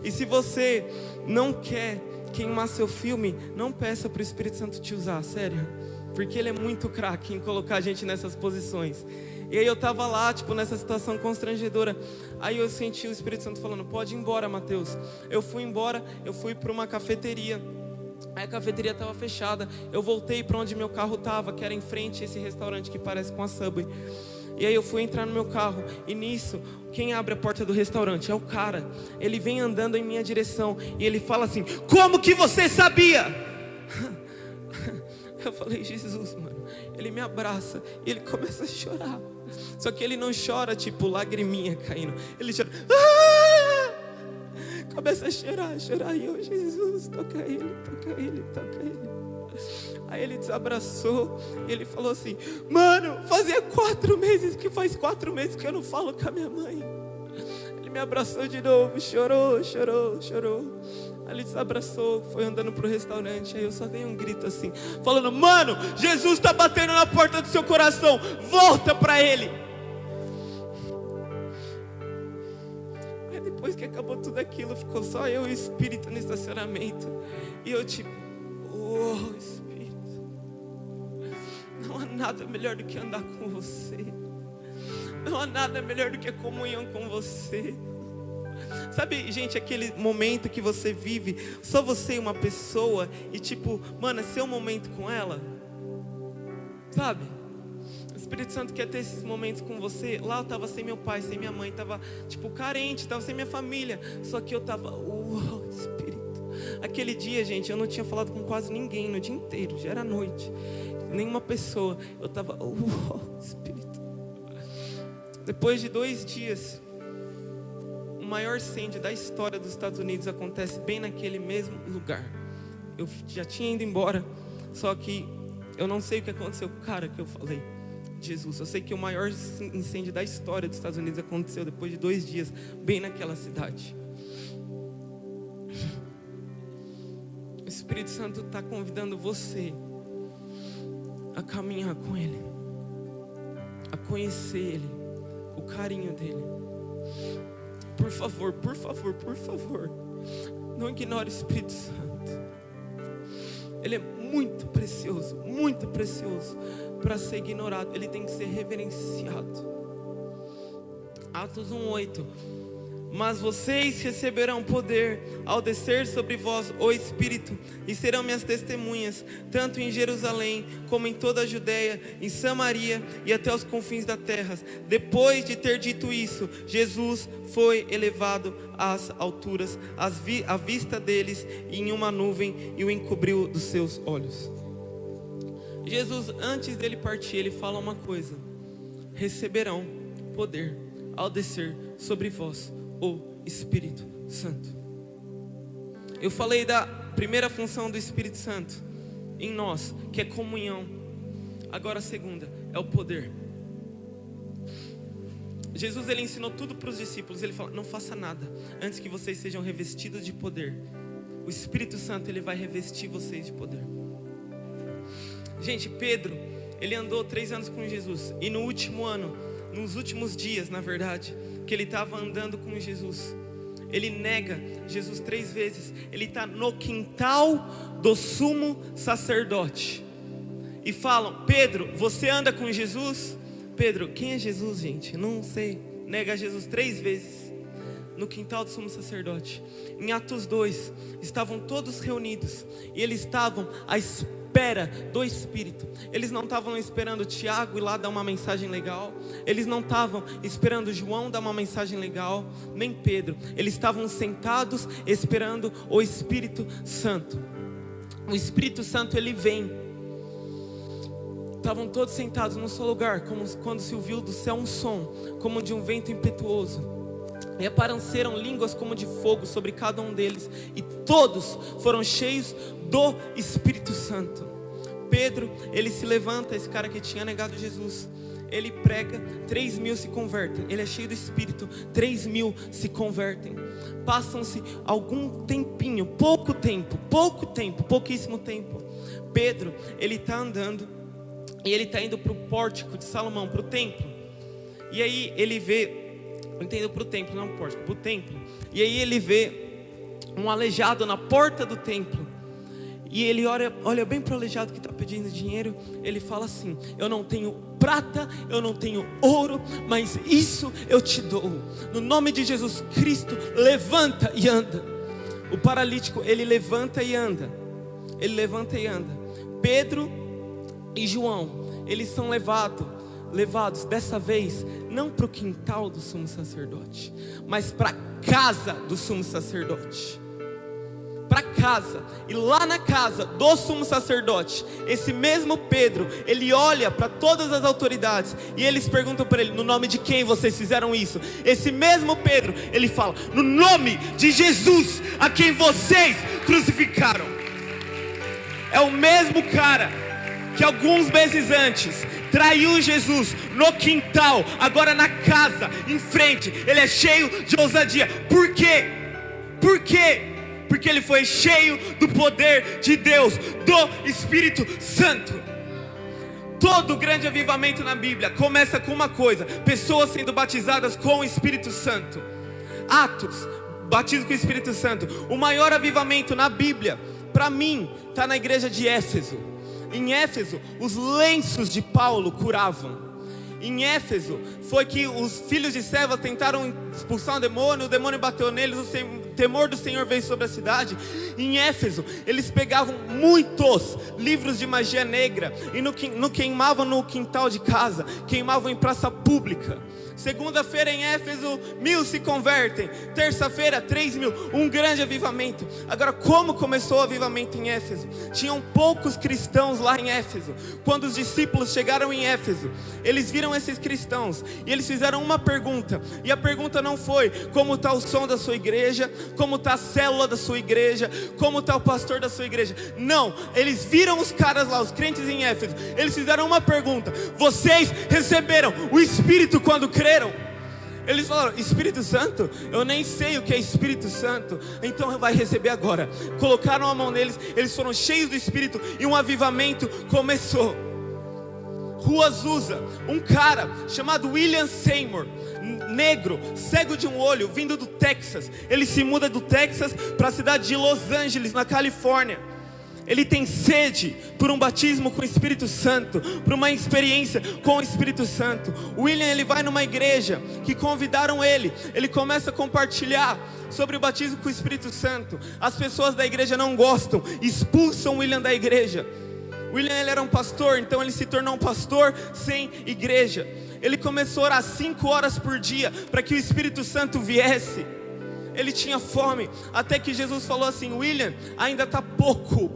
A: E se você não quer queimar seu filme, não peça para o Espírito Santo te usar, sério. Porque ele é muito craque em colocar a gente nessas posições. E aí eu tava lá, nessa situação constrangedora. Aí eu senti o Espírito Santo falando, pode ir embora, Mateus. Eu fui embora, eu fui para uma cafeteria. Aí a cafeteria estava fechada. Eu voltei para onde meu carro estava, que era em frente a esse restaurante que parece com a Subway. E aí eu fui entrar no meu carro. E nisso, quem abre a porta do restaurante é o cara. Ele vem andando em minha direção e ele fala assim, como que você sabia? Eu falei, Jesus, mano. Ele me abraça e ele começa a chorar. Só que ele não chora tipo lagriminha caindo. Ele chora, começa a chorar. E eu, Jesus, toca ele. Aí ele desabraçou e ele falou assim, mano, faz 4 meses que eu não falo com a minha mãe. Ele me abraçou de novo, chorou. Aí ele desabraçou, foi andando pro restaurante. Aí eu só dei um grito assim, falando, mano, Jesus está batendo na porta do seu coração, volta pra ele. Aí depois que acabou tudo aquilo, ficou só eu e o Espírito no estacionamento. E eu oh Espírito, não há nada melhor do que andar com você. Não há nada melhor do que a comunhão com você. Sabe, gente, aquele momento que você vive, só você e uma pessoa, e mano, é seu momento com ela. Sabe? O Espírito Santo quer ter esses momentos com você. Lá eu tava sem meu pai, sem minha mãe, tava carente, tava sem minha família. Só que eu tava, uau, Espírito. Aquele dia, gente, eu não tinha falado com quase ninguém no dia inteiro, já era noite. Nenhuma pessoa, eu tava, uau, Espírito. Depois de 2 dias, o maior incêndio da história dos Estados Unidos acontece bem naquele mesmo lugar. Eu já tinha ido embora, só que eu não sei o que aconteceu com o cara que eu falei, Jesus. Eu sei que o maior incêndio da história dos Estados Unidos aconteceu depois de 2 dias, bem naquela cidade. O Espírito Santo está convidando você a caminhar com Ele, a conhecer Ele, o carinho dEle. Por favor, não ignore o Espírito Santo. Ele é muito precioso para ser ignorado. Ele tem que ser reverenciado. Atos 1:8. Mas vocês receberão poder ao descer sobre vós o Espírito, e serão minhas testemunhas, tanto em Jerusalém, como em toda a Judeia, em Samaria e até os confins da terra. Depois de ter dito isso, Jesus foi elevado às alturas, à vista deles, em uma nuvem, e o encobriu dos seus olhos. Jesus, antes dele partir, ele fala uma coisa: receberão poder ao descer sobre vós o Espírito Santo. Eu falei da primeira função do Espírito Santo em nós, que é comunhão. Agora a segunda é o poder. Jesus, ele ensinou tudo para os discípulos. Ele fala: não faça nada antes que vocês sejam revestidos de poder. O Espírito Santo, ele vai revestir vocês de poder. Gente, Pedro, ele andou 3 anos com Jesus, e no último ano, nos últimos dias, na verdade, que ele estava andando com Jesus, ele nega Jesus 3 vezes. Ele está no quintal do sumo sacerdote, e falam: Pedro, você anda com Jesus? Pedro, quem é Jesus, gente? Não sei. Nega Jesus 3 vezes no quintal do sumo sacerdote. Em Atos 2, estavam todos reunidos, e eles estavam à espera do Espírito. Eles não estavam esperando Tiago ir lá dar uma mensagem legal. Eles não estavam esperando João dar uma mensagem legal, nem Pedro. Eles estavam sentados esperando o Espírito Santo. O Espírito Santo, ele vem. Estavam todos sentados num só lugar, como quando se ouviu do céu um som, como de um vento impetuoso. E apareceram línguas como de fogo sobre cada um deles, e todos foram cheios do Espírito Santo. Pedro, ele se levanta, esse cara que tinha negado Jesus, ele prega, 3.000 se convertem. Ele é cheio do Espírito, 3.000 se convertem. Passam-se algum tempinho, pouquíssimo tempo. Pedro, ele está andando, e ele está indo para o pórtico de Salomão, para o templo. E aí ele vê, entendo, para o templo, não pórtico, para o templo. E aí ele vê um aleijado na porta do templo. E ele olha bem para o aleijado que está pedindo dinheiro. Ele fala assim: eu não tenho prata, eu não tenho ouro, mas isso eu te dou. No nome de Jesus Cristo, levanta e anda. O paralítico, ele levanta e anda. Pedro e João, eles são levados dessa vez não para o quintal do sumo sacerdote, mas para a casa do sumo sacerdote. Para casa. E lá na casa do sumo sacerdote, esse mesmo Pedro, ele olha para todas as autoridades, e eles perguntam para ele: no nome de quem vocês fizeram isso? Esse mesmo Pedro, ele fala: no nome de Jesus, a quem vocês crucificaram. É o mesmo cara que alguns meses antes traiu Jesus no quintal, agora na casa, em frente, ele é cheio de ousadia. Por quê? Porque ele foi cheio do poder de Deus, do Espírito Santo. Todo grande avivamento na Bíblia começa com uma coisa: pessoas sendo batizadas com o Espírito Santo. Atos, batismo com o Espírito Santo. O maior avivamento na Bíblia, para mim, está na igreja de Éfeso. Em Éfeso, os lenços de Paulo curavam. Em Éfeso, foi que os filhos de Seva tentaram expulsar o demônio bateu neles, o temor do Senhor veio sobre a cidade. Em Éfeso, eles pegavam muitos livros de magia negra e no queimavam no quintal de casa, queimavam em praça pública. Segunda-feira em Éfeso, 1.000 se convertem. Terça-feira, 3.000, um grande avivamento. Agora, como começou o avivamento em Éfeso? Tinham poucos cristãos lá em Éfeso. Quando os discípulos chegaram em Éfeso, eles viram esses cristãos e eles fizeram uma pergunta. E a pergunta não foi: como está o som da sua igreja? Como está a célula da sua igreja? Como está o pastor da sua igreja? Não, eles viram os caras lá, os crentes em Éfeso. Eles fizeram uma pergunta: vocês receberam o Espírito quando creram? Eles falaram: Espírito Santo? Eu nem sei o que é Espírito Santo. Então vai receber agora. Colocaram a mão neles, eles foram cheios do Espírito e um avivamento começou. Rua Azusa, um cara chamado William Seymour, negro, cego de um olho, vindo do Texas. Ele se muda do Texas para a cidade de Los Angeles, na Califórnia. Ele tem sede por um batismo com o Espírito Santo, por uma experiência com o Espírito Santo. O William, ele vai numa igreja que convidaram ele. Ele começa a compartilhar sobre o batismo com o Espírito Santo. As pessoas da igreja não gostam, expulsam o William da igreja. O William, ele era um pastor, então ele se tornou um pastor sem igreja. Ele começou a orar 5 horas por dia para que o Espírito Santo viesse. Ele tinha fome, até que Jesus falou assim: William, ainda está pouco.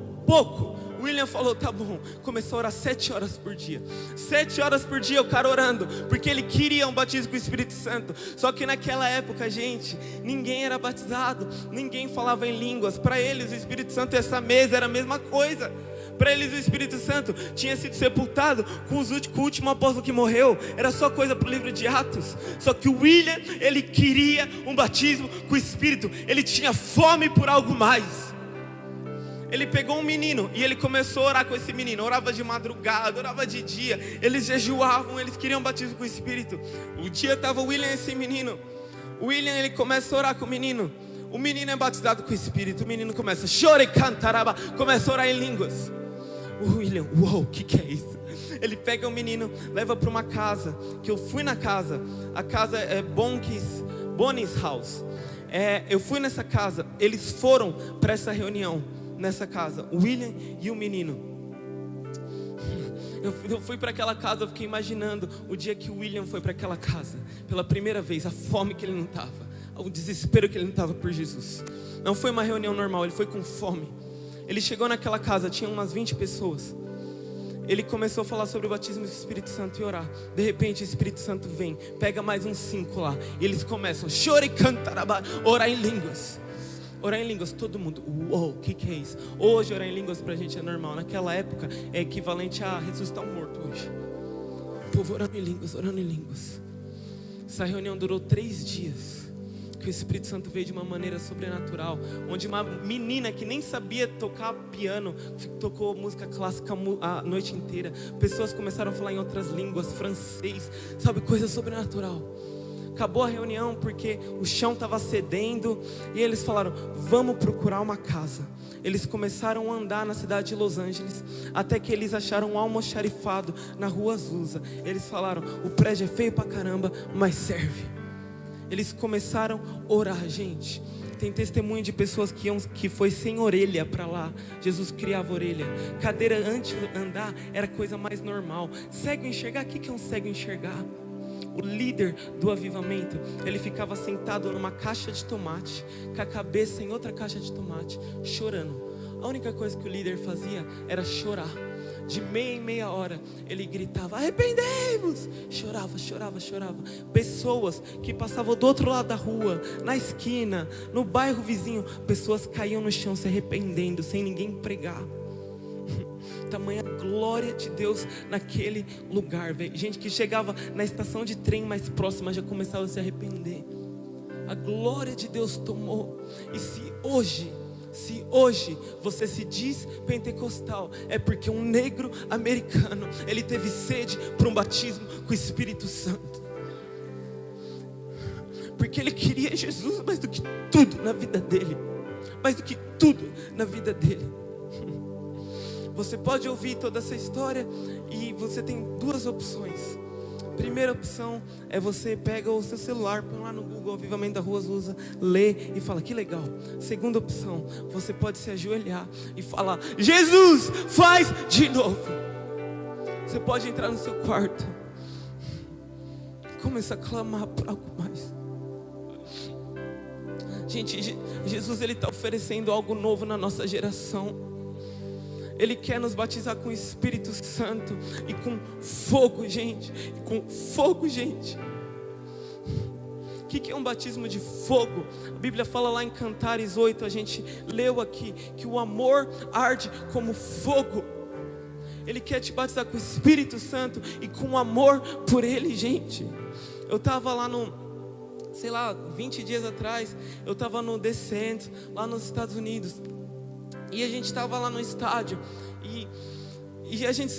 A: O William falou: tá bom. Começou a orar 7 horas por dia. 7 horas por dia o cara orando, porque ele queria um batismo com o Espírito Santo. Só que naquela época, gente, ninguém era batizado, ninguém falava em línguas. Para eles o Espírito Santo e essa mesa era a mesma coisa. Para eles o Espírito Santo tinha sido sepultado com o último apóstolo que morreu. Era só coisa para o livro de Atos. Só que o William, ele queria um batismo com o Espírito. Ele tinha fome por algo mais. Ele pegou um menino e ele começou a orar com esse menino. Orava de madrugada, orava de dia. Eles jejuavam, eles queriam batismo com o Espírito. O dia estava o William e esse menino. O William, ele começa a orar com o menino. O menino é batizado com o Espírito. O menino começa a chorar e cantaraba. Começa a orar em línguas. O William, uou, o que é isso? Ele pega o menino, leva para uma casa. Que eu fui na casa. A casa é Bonnie's House. Eu fui nessa casa. Eles foram para essa reunião nessa casa, o William e o menino. Eu fui para aquela casa, eu fiquei imaginando o dia que o William foi para aquela casa, pela primeira vez, a fome que ele não estava, o desespero que ele não estava por Jesus. Não foi uma reunião normal, ele foi com fome. Ele chegou naquela casa, tinha umas 20 pessoas. Ele começou a falar sobre o batismo do Espírito Santo e orar. De repente o Espírito Santo vem, pega mais uns 5 lá, e eles começam a chorar e cantar, orar em línguas. Orar em línguas, todo mundo, uou, o que é isso? Hoje orar em línguas pra gente é normal. Naquela época é equivalente a ressuscitar um morto hoje. O povo orando em línguas. Essa reunião durou 3 dias. Que o Espírito Santo veio de uma maneira sobrenatural. Onde uma menina que nem sabia tocar piano tocou música clássica a noite inteira. Pessoas começaram a falar em outras línguas, francês, sabe, coisa sobrenatural. Acabou a reunião porque o chão estava cedendo. E eles falaram: vamos procurar uma casa. Eles começaram a andar na cidade de Los Angeles, até que eles acharam um almoxarifado na rua Azusa. Eles falaram: o prédio é feio pra caramba, mas serve. Eles começaram a orar, gente. Tem testemunho de pessoas que foi sem orelha para lá. Jesus criava orelha. Cadeira antes de andar era coisa mais normal. Cego enxergar, o que é um cego enxergar? O líder do avivamento, ele ficava sentado numa caixa de tomate, com a cabeça em outra caixa de tomate, chorando. A única coisa que o líder fazia era chorar. De meia em meia hora, ele gritava: arrependei-vos! Chorava. Pessoas que passavam do outro lado da rua, na esquina, no bairro vizinho, pessoas caíam no chão se arrependendo, sem ninguém pregar. Tamanha glória de Deus naquele lugar, véio. Gente que chegava na estação de trem mais próxima já começava a se arrepender. A glória de Deus tomou. E se hoje você se diz pentecostal, é porque um negro americano, ele teve sede por um batismo com o Espírito Santo. Porque ele queria Jesus mais do que tudo na vida dele. Você pode ouvir toda essa história e você tem 2 opções. Primeira opção é você pega o seu celular, põe lá no Google Avivamento da Rua Azusa, lê e fala: que legal. Segunda opção, você pode se ajoelhar e falar: Jesus, faz de novo. Você pode entrar no seu quarto, começar a clamar por algo mais. Gente, Jesus, ele está oferecendo algo novo na nossa geração. Ele quer nos batizar com o Espírito Santo e com fogo, gente. O que é um batismo de fogo? A Bíblia fala lá em Cantares 8, a gente leu aqui, que o amor arde como fogo. Ele quer te batizar com o Espírito Santo e com amor por Ele, gente. Eu estava lá 20 dias atrás, eu estava no Descent, lá nos Estados Unidos. E a gente estava lá no estádio e a gente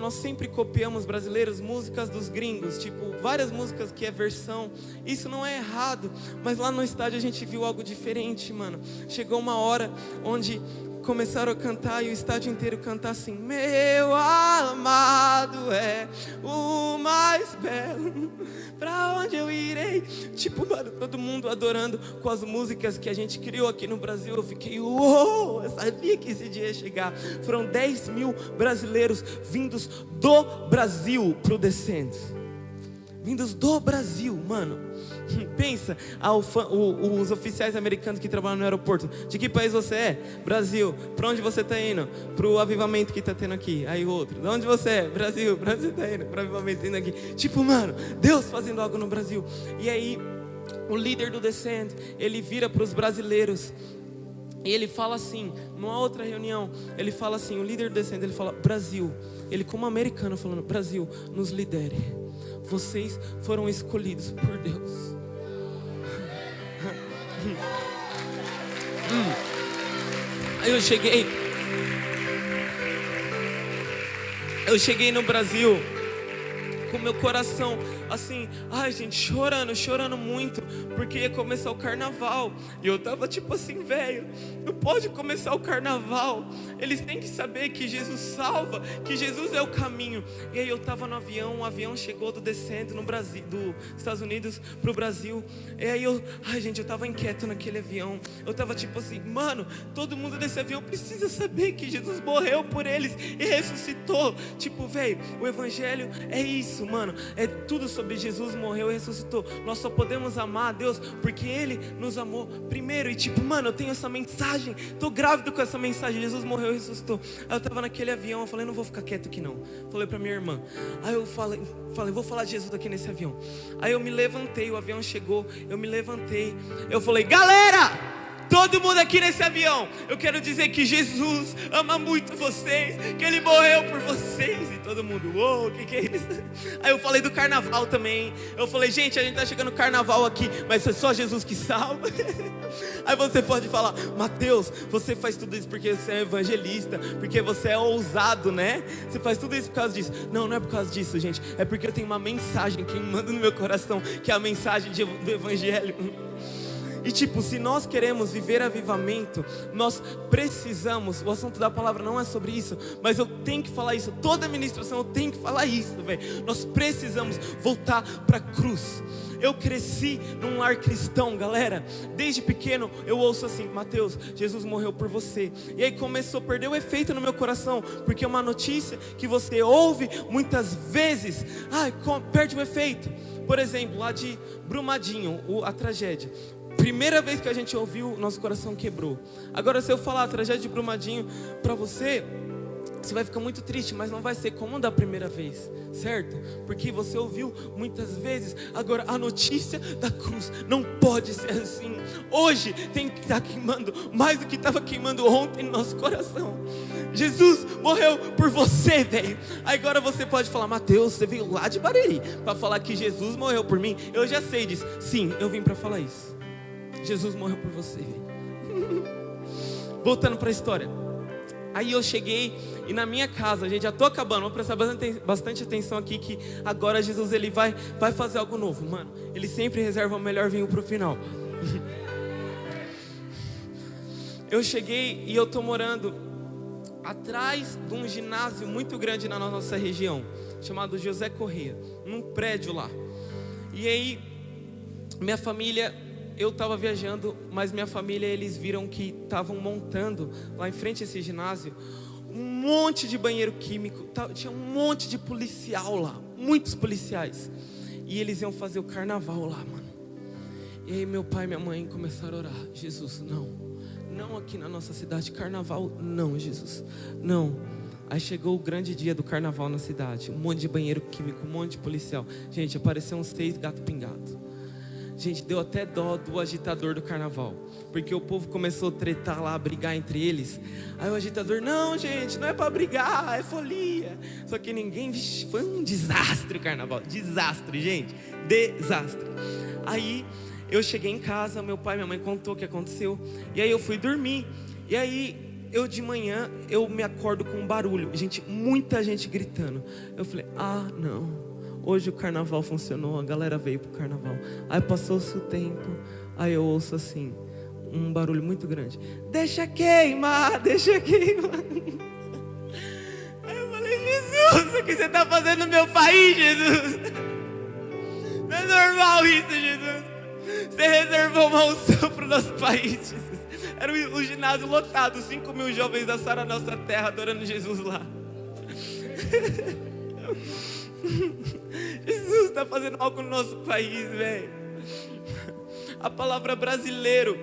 A: nós sempre copiamos, brasileiros, músicas dos gringos, tipo, várias músicas que é versão. Isso não é errado, mas lá no estádio a gente viu algo diferente, mano. Chegou uma hora onde começaram a cantar e o estádio inteiro cantar assim: meu amado é o mais belo, pra onde eu irei? Tipo, mano, todo mundo adorando com as músicas que a gente criou aqui no Brasil. Eu fiquei, uou, eu sabia que esse dia ia chegar. Foram 10 mil brasileiros vindos do Brasil pro Descend. Vindos do Brasil, mano. Pensa, os oficiais americanos que trabalham no aeroporto: de que país você é? Brasil. Para onde você está indo? Para o avivamento que está tendo aqui. Aí o outro: de onde você é? Brasil. Para onde você está indo? Para o avivamento indo aqui. Tipo, mano, Deus fazendo algo no Brasil. E aí o líder do Descend, ele vira para os brasileiros e ele fala assim, numa outra reunião, ele fala assim, o líder do Descend, ele fala: Brasil, ele como americano falando: Brasil, nos lidere. Vocês foram escolhidos por Deus. Aí eu cheguei no Brasil com meu coração assim, ai gente, chorando muito, porque ia começar o carnaval. E eu tava tipo assim, velho, não pode começar o carnaval, eles têm que saber que Jesus salva, que Jesus é o caminho. E aí eu tava no avião, o avião chegou do Descend no Brasil, dos Estados Unidos pro Brasil. E aí ai gente, eu tava inquieto naquele avião. Eu tava tipo assim, mano, todo mundo desse avião precisa saber que Jesus morreu por eles e ressuscitou. Tipo, velho, o evangelho é isso, mano, é tudo sobre Jesus, morreu e ressuscitou. Nós só podemos amar a Deus porque Ele nos amou primeiro. E tipo, mano, eu tenho essa mensagem, tô grávido com essa mensagem, Jesus morreu e ressuscitou. Aí eu tava naquele avião, eu falei: não vou ficar quieto aqui não. Falei pra minha irmã. Aí eu falei, vou falar de Jesus aqui nesse avião. Aí eu me levantei, o avião chegou, eu me levantei, eu falei: galera, todo mundo aqui nesse avião, eu quero dizer que Jesus ama muito vocês, que Ele morreu por vocês. E todo mundo, uou, que é isso? Aí eu falei do carnaval também. Eu falei: gente, a gente tá chegando no carnaval aqui, mas é só Jesus que salva. Aí você pode falar: Mateus, você faz tudo isso porque você é evangelista, porque você é ousado, né? Você faz tudo isso por causa disso. Não, não é por causa disso, gente. É porque eu tenho uma mensagem que me manda no meu coração, que é a mensagem do evangelho. E tipo, se nós queremos viver avivamento, nós precisamos, o assunto da palavra não é sobre isso, mas eu tenho que falar isso, toda ministração eu tenho que falar isso, velho. Nós precisamos voltar para a cruz. Eu cresci num lar cristão, galera. Desde pequeno eu ouço assim: Mateus, Jesus morreu por você. E aí começou a perder o efeito no meu coração, porque é uma notícia que você ouve muitas vezes, perde o efeito. Por exemplo, lá de Brumadinho, a tragédia. Primeira vez que a gente ouviu, nosso coração quebrou. Agora, se eu falar a tragédia de Brumadinho para você vai ficar muito triste, mas não vai ser como da primeira vez, certo? Porque você ouviu muitas vezes. Agora, a notícia da cruz não pode ser assim. Hoje tem que estar queimando mais do que estava queimando ontem no nosso coração. Jesus morreu por você, velho. Agora você pode falar: Mateus, você veio lá de Barueri para falar que Jesus morreu por mim? Eu já sei disso. Sim, eu vim para falar isso. Jesus morreu por você. Voltando para a história. Aí eu cheguei e na minha casa, gente, já estou acabando, vou prestar bastante atenção aqui, que agora Jesus ele vai fazer algo novo, mano. Ele sempre reserva o melhor vinho para o final. Eu cheguei e eu estou morando atrás de um ginásio muito grande na nossa região, chamado José Corrêa, num prédio lá. E aí, minha família... Eu estava viajando, mas minha família, eles viram que estavam montando lá em frente a esse ginásio um monte de banheiro químico, tinha um monte de policial lá, muitos policiais. E eles iam fazer o carnaval lá, mano. E aí meu pai e minha mãe começaram a orar: Jesus, não aqui na nossa cidade, carnaval não, Jesus, não. Aí chegou o grande dia do carnaval na cidade, um monte de banheiro químico, um monte de policial. Gente, apareceu uns 6 gatos pingados. Gente, deu até dó do agitador do carnaval, porque o povo começou a tretar lá, a brigar entre eles. Aí o agitador: não, gente, não é pra brigar, é folia. Só que ninguém, foi um desastre o carnaval. Desastre, gente, desastre. Aí eu cheguei em casa, meu pai e minha mãe contou o que aconteceu. E aí eu fui dormir. E aí eu de manhã, eu me acordo com um barulho. Gente, muita gente gritando. Eu falei: não, hoje o carnaval funcionou, a galera veio pro carnaval. Aí passou-se o tempo, aí eu ouço assim, um barulho muito grande. Deixa queimar, deixa queimar. Aí eu falei, Jesus, o que você está fazendo no meu país, Jesus? Não é normal isso, Jesus. Você reservou uma unção para o nosso país, Jesus. Era o ginásio lotado, 5.000 jovens da Sara Nossa Terra adorando Jesus lá. Jesus está fazendo algo no nosso país, velho. A palavra brasileiro,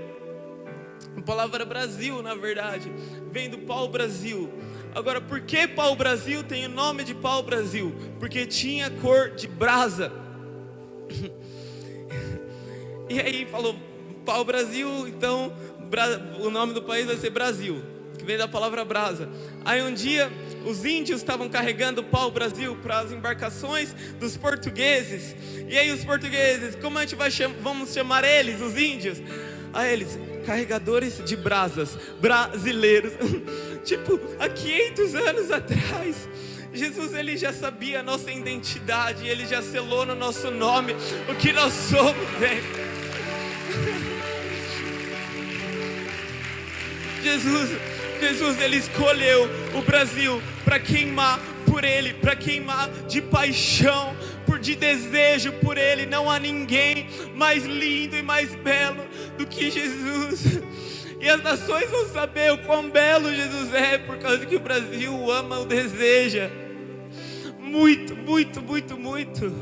A: a palavra Brasil, na verdade, vem do pau-brasil. Agora, por que pau-brasil tem o nome de pau-brasil? Porque tinha cor de brasa. E aí falou pau-brasil, então o nome do país vai ser Brasil, que vem da palavra brasa. Aí um dia os índios estavam carregando pau-brasil para as embarcações dos portugueses. E aí os portugueses, como a gente vamos chamar eles, os índios? Aí eles, carregadores de brasas, brasileiros. Tipo, há 500 anos atrás, Jesus, ele já sabia a nossa identidade, ele já selou no nosso nome o que nós somos, velho. Jesus, ele escolheu o Brasil para queimar por ele, para queimar de paixão, de desejo por ele. Não há ninguém mais lindo e mais belo do que Jesus. E as nações vão saber o quão belo Jesus é, por causa que o Brasil o ama, o deseja. Muito, muito, muito, muito.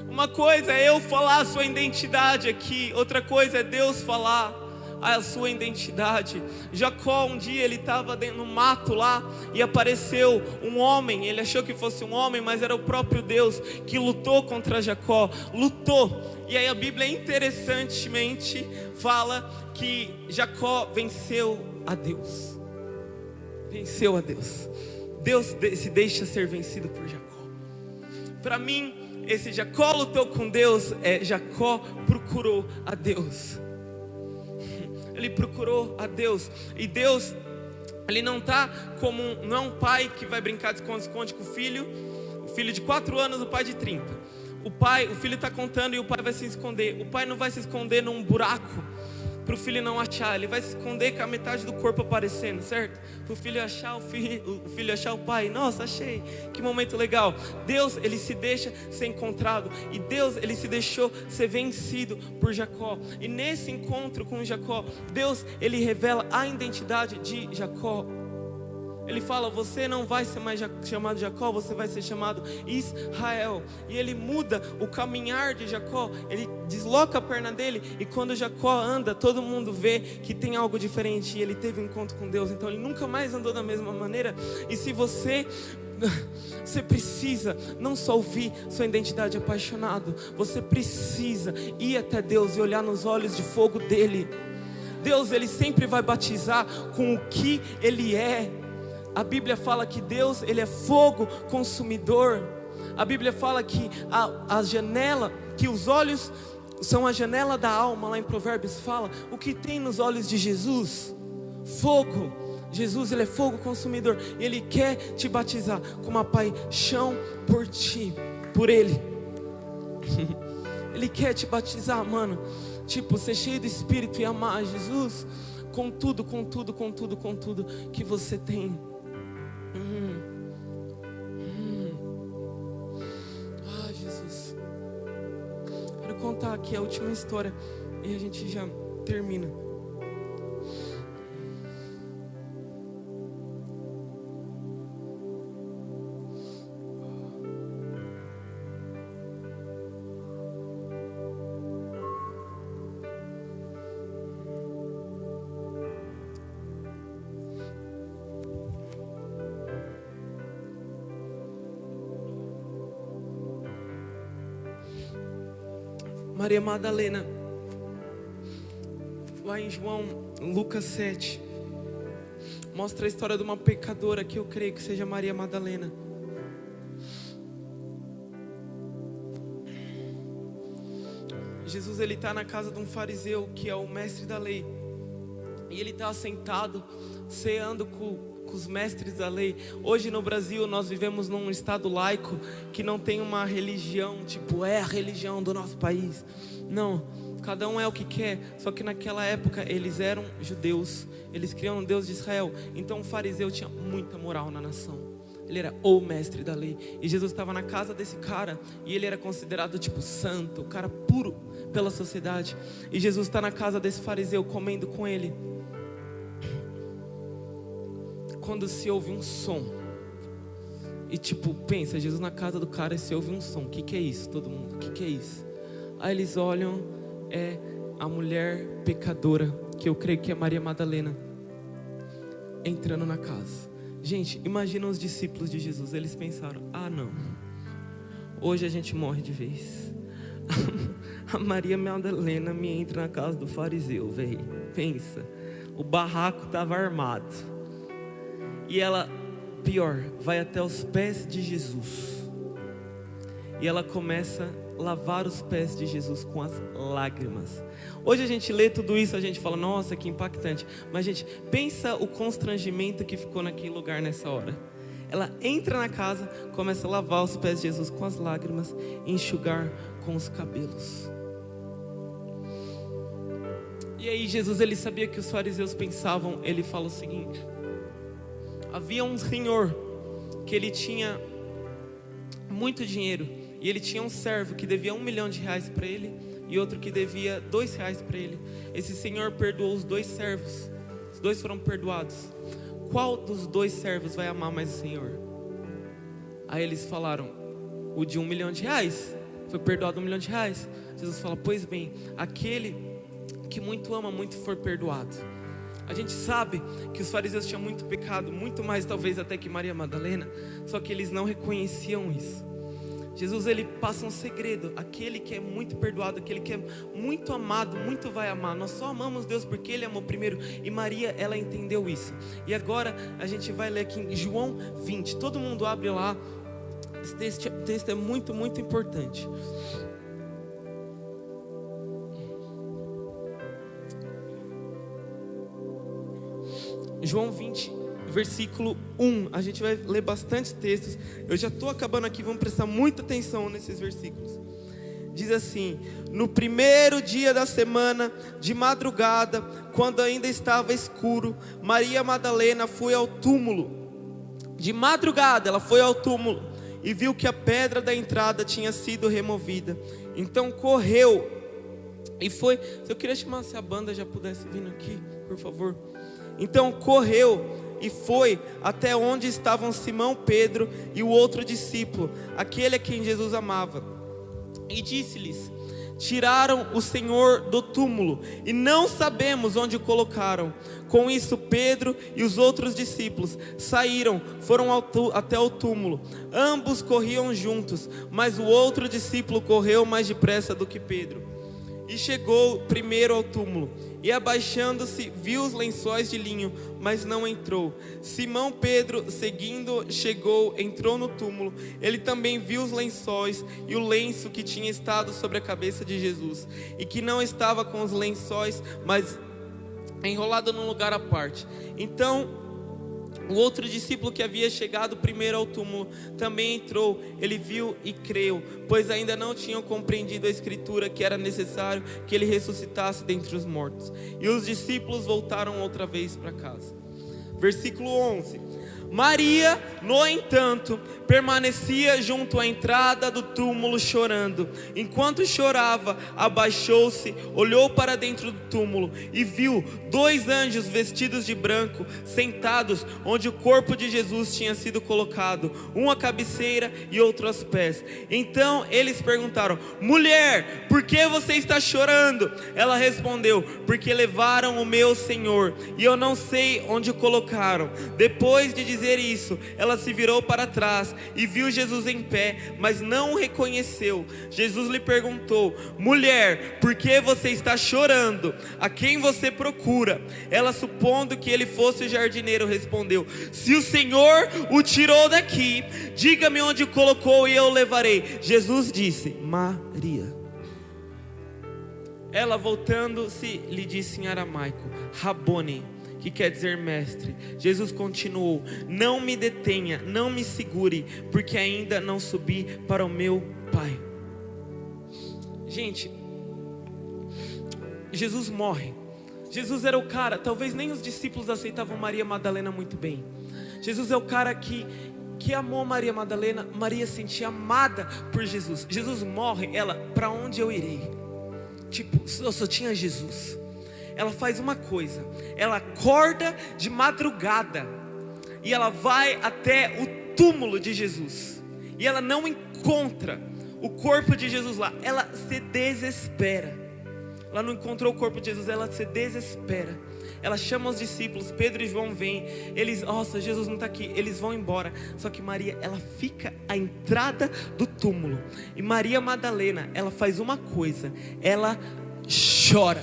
A: Uma coisa é eu falar a sua identidade aqui, outra coisa é Deus falar a sua identidade. Jacó, um dia ele estava no mato lá e apareceu um homem. Ele achou que fosse um homem, mas era o próprio Deus que lutou contra Jacó. Lutou. E aí a Bíblia interessantemente fala que Jacó venceu a Deus. Venceu a Deus. Deus se deixa ser vencido por Jacó. Para mim, esse Jacó lutou com Deus, Jacó procurou a Deus. Ele procurou a Deus. E Deus, ele não está como não é um pai que vai brincar de esconde-esconde com o filho de 4 anos, o pai de 30. O filho está contando e o pai vai se esconder. O pai não vai se esconder num buraco para o filho não achar. Ele vai se esconder com a metade do corpo aparecendo, certo? Para o filho achar o filho achar o pai. Nossa, achei, que momento legal. Deus, ele se deixa ser encontrado. E Deus, ele se deixou ser vencido por Jacó. E nesse encontro com Jacó, Deus, ele revela a identidade de Jacó. Ele fala, você não vai ser mais chamado Jacó, você vai ser chamado Israel. E ele muda o caminhar de Jacó, ele desloca a perna dele. E quando Jacó anda, todo mundo vê que tem algo diferente. E ele teve um encontro com Deus, então ele nunca mais andou da mesma maneira. E se você precisa não só ouvir sua identidade apaixonado, você precisa ir até Deus e olhar nos olhos de fogo dele. Deus, ele sempre vai batizar com o que ele é. A Bíblia fala que Deus, ele é fogo consumidor. A Bíblia fala que a janela, que os olhos são a janela da alma. Lá em Provérbios fala, o que tem nos olhos de Jesus? Fogo. Jesus, ele é fogo consumidor. E ele quer te batizar com uma paixão por ti, por ele. Ele quer te batizar, mano. Tipo, ser cheio do Espírito e amar Jesus com tudo, com tudo, com tudo, com tudo que você tem. Jesus. Quero contar aqui a última história e a gente já termina. Maria Madalena, lá em Lucas 7, mostra a história de uma pecadora que eu creio que seja Maria Madalena. Jesus, ele está na casa de um fariseu que é o mestre da lei, e ele está sentado ceando com os mestres da lei. Hoje no Brasil nós vivemos num estado laico que não tem uma religião, tipo, é a religião do nosso país. Não, cada um é o que quer. Só que naquela época eles eram judeus, eles criam um Deus de Israel. Então o fariseu tinha muita moral na nação. Ele era o mestre da lei. E Jesus estava na casa desse cara, e ele era considerado tipo santo, o cara puro pela sociedade. E Jesus está na casa desse fariseu, comendo com ele. Quando se ouve um som, e tipo, pensa, Jesus na casa do cara e se ouve um som. O que é isso, todo mundo? O que é isso? Aí eles olham, é a mulher pecadora, que eu creio que é Maria Madalena, entrando na casa. Gente, imagina os discípulos de Jesus. Eles pensaram, não, hoje a gente morre de vez. A Maria Madalena me entra na casa do fariseu, velho. Pensa, o barraco estava armado. E ela, pior, vai até os pés de Jesus. E ela começa a lavar os pés de Jesus com as lágrimas. Hoje a gente lê tudo isso, a gente fala, nossa, que impactante. Mas gente, pensa o constrangimento que ficou naquele lugar nessa hora. Ela entra na casa, começa a lavar os pés de Jesus com as lágrimas e enxugar com os cabelos. E aí Jesus, ele sabia que os fariseus pensavam. Ele fala o seguinte: havia um senhor que ele tinha muito dinheiro, e ele tinha um servo que devia R$1 milhão para ele, e outro que devia R$2 para ele. Esse senhor perdoou os 2 servos. Os 2 foram perdoados. Qual dos 2 servos vai amar mais o Senhor? Aí eles falaram, o de R$1 milhão. Foi perdoado R$1 milhão. Jesus fala, pois bem, aquele que muito ama, muito for perdoado. A gente sabe que os fariseus tinham muito pecado, muito mais talvez até que Maria Madalena, só que eles não reconheciam isso. Jesus, ele passa um segredo: aquele que é muito perdoado, aquele que é muito amado, muito vai amar. Nós só amamos Deus porque Ele amou primeiro. E Maria, ela entendeu isso. E agora a gente vai ler aqui em João 20. Todo mundo abre lá. Esse texto é muito, muito importante. João 20, versículo 1. A gente vai ler bastante textos. Eu já estou acabando aqui, vamos prestar muita atenção nesses versículos. Diz assim: no primeiro dia da semana, de madrugada, quando ainda estava escuro, Maria Madalena foi ao túmulo. De madrugada ela foi ao túmulo e viu que a pedra da entrada tinha sido removida. Então correu e foi. Se eu queria chamar, se a banda já pudesse vir aqui, por favor. Então correu e foi até onde estavam Simão Pedro e o outro discípulo, aquele a quem Jesus amava. E disse-lhes: tiraram o Senhor do túmulo e não sabemos onde o colocaram. Com isso Pedro e os outros discípulos saíram, foram até o túmulo. Ambos corriam juntos, mas o outro discípulo correu mais depressa do que Pedro. E chegou primeiro ao túmulo, e abaixando-se, viu os lençóis de linho, mas não entrou. Simão Pedro, seguindo, chegou, entrou no túmulo. Ele também viu os lençóis e o lenço que tinha estado sobre a cabeça de Jesus, e que não estava com os lençóis, mas enrolado num lugar à parte. Então o outro discípulo que havia chegado primeiro ao túmulo também entrou. Ele viu e creu, pois ainda não tinham compreendido a escritura que era necessário que ele ressuscitasse dentre os mortos. E os discípulos voltaram outra vez para casa. Versículo 11. Maria, no entanto, permanecia junto à entrada do túmulo chorando. Enquanto chorava, abaixou-se, olhou para dentro do túmulo e viu 2 anjos vestidos de branco, sentados onde o corpo de Jesus tinha sido colocado, um à cabeceira e outro aos pés. Então eles perguntaram: mulher, por que você está chorando? Ela respondeu: porque levaram o meu Senhor e eu não sei onde o colocaram. Depois de dizer isso, ela se virou para trás e viu Jesus em pé, mas não o reconheceu. Jesus lhe perguntou: mulher, por que você está chorando? A quem você procura? Ela, supondo que ele fosse o jardineiro, respondeu: se o Senhor o tirou daqui, diga-me onde o colocou e eu o levarei. Jesus disse: Maria. Ela, voltando-se, lhe disse em aramaico: Rabone, que quer dizer mestre. Jesus continuou: não me detenha, não me segure, porque ainda não subi para o meu Pai. Gente, Jesus morre. Jesus era o cara, talvez nem os discípulos aceitavam Maria Madalena muito bem. Jesus é o cara que amou Maria Madalena. Maria se sentia amada por Jesus. Jesus morre, ela, para onde eu irei? Tipo, eu só tinha Jesus. Ela faz uma coisa, ela acorda de madrugada e ela vai até o túmulo de Jesus. E ela não encontra o corpo de Jesus lá. Ela se desespera. Ela não encontrou o corpo de Jesus, ela se desespera. Ela chama os discípulos, Pedro e João vêm. Eles, nossa, Jesus não está aqui. Eles vão embora. Só que Maria, ela fica à entrada do túmulo. E Maria Madalena, ela faz uma coisa. Ela chora.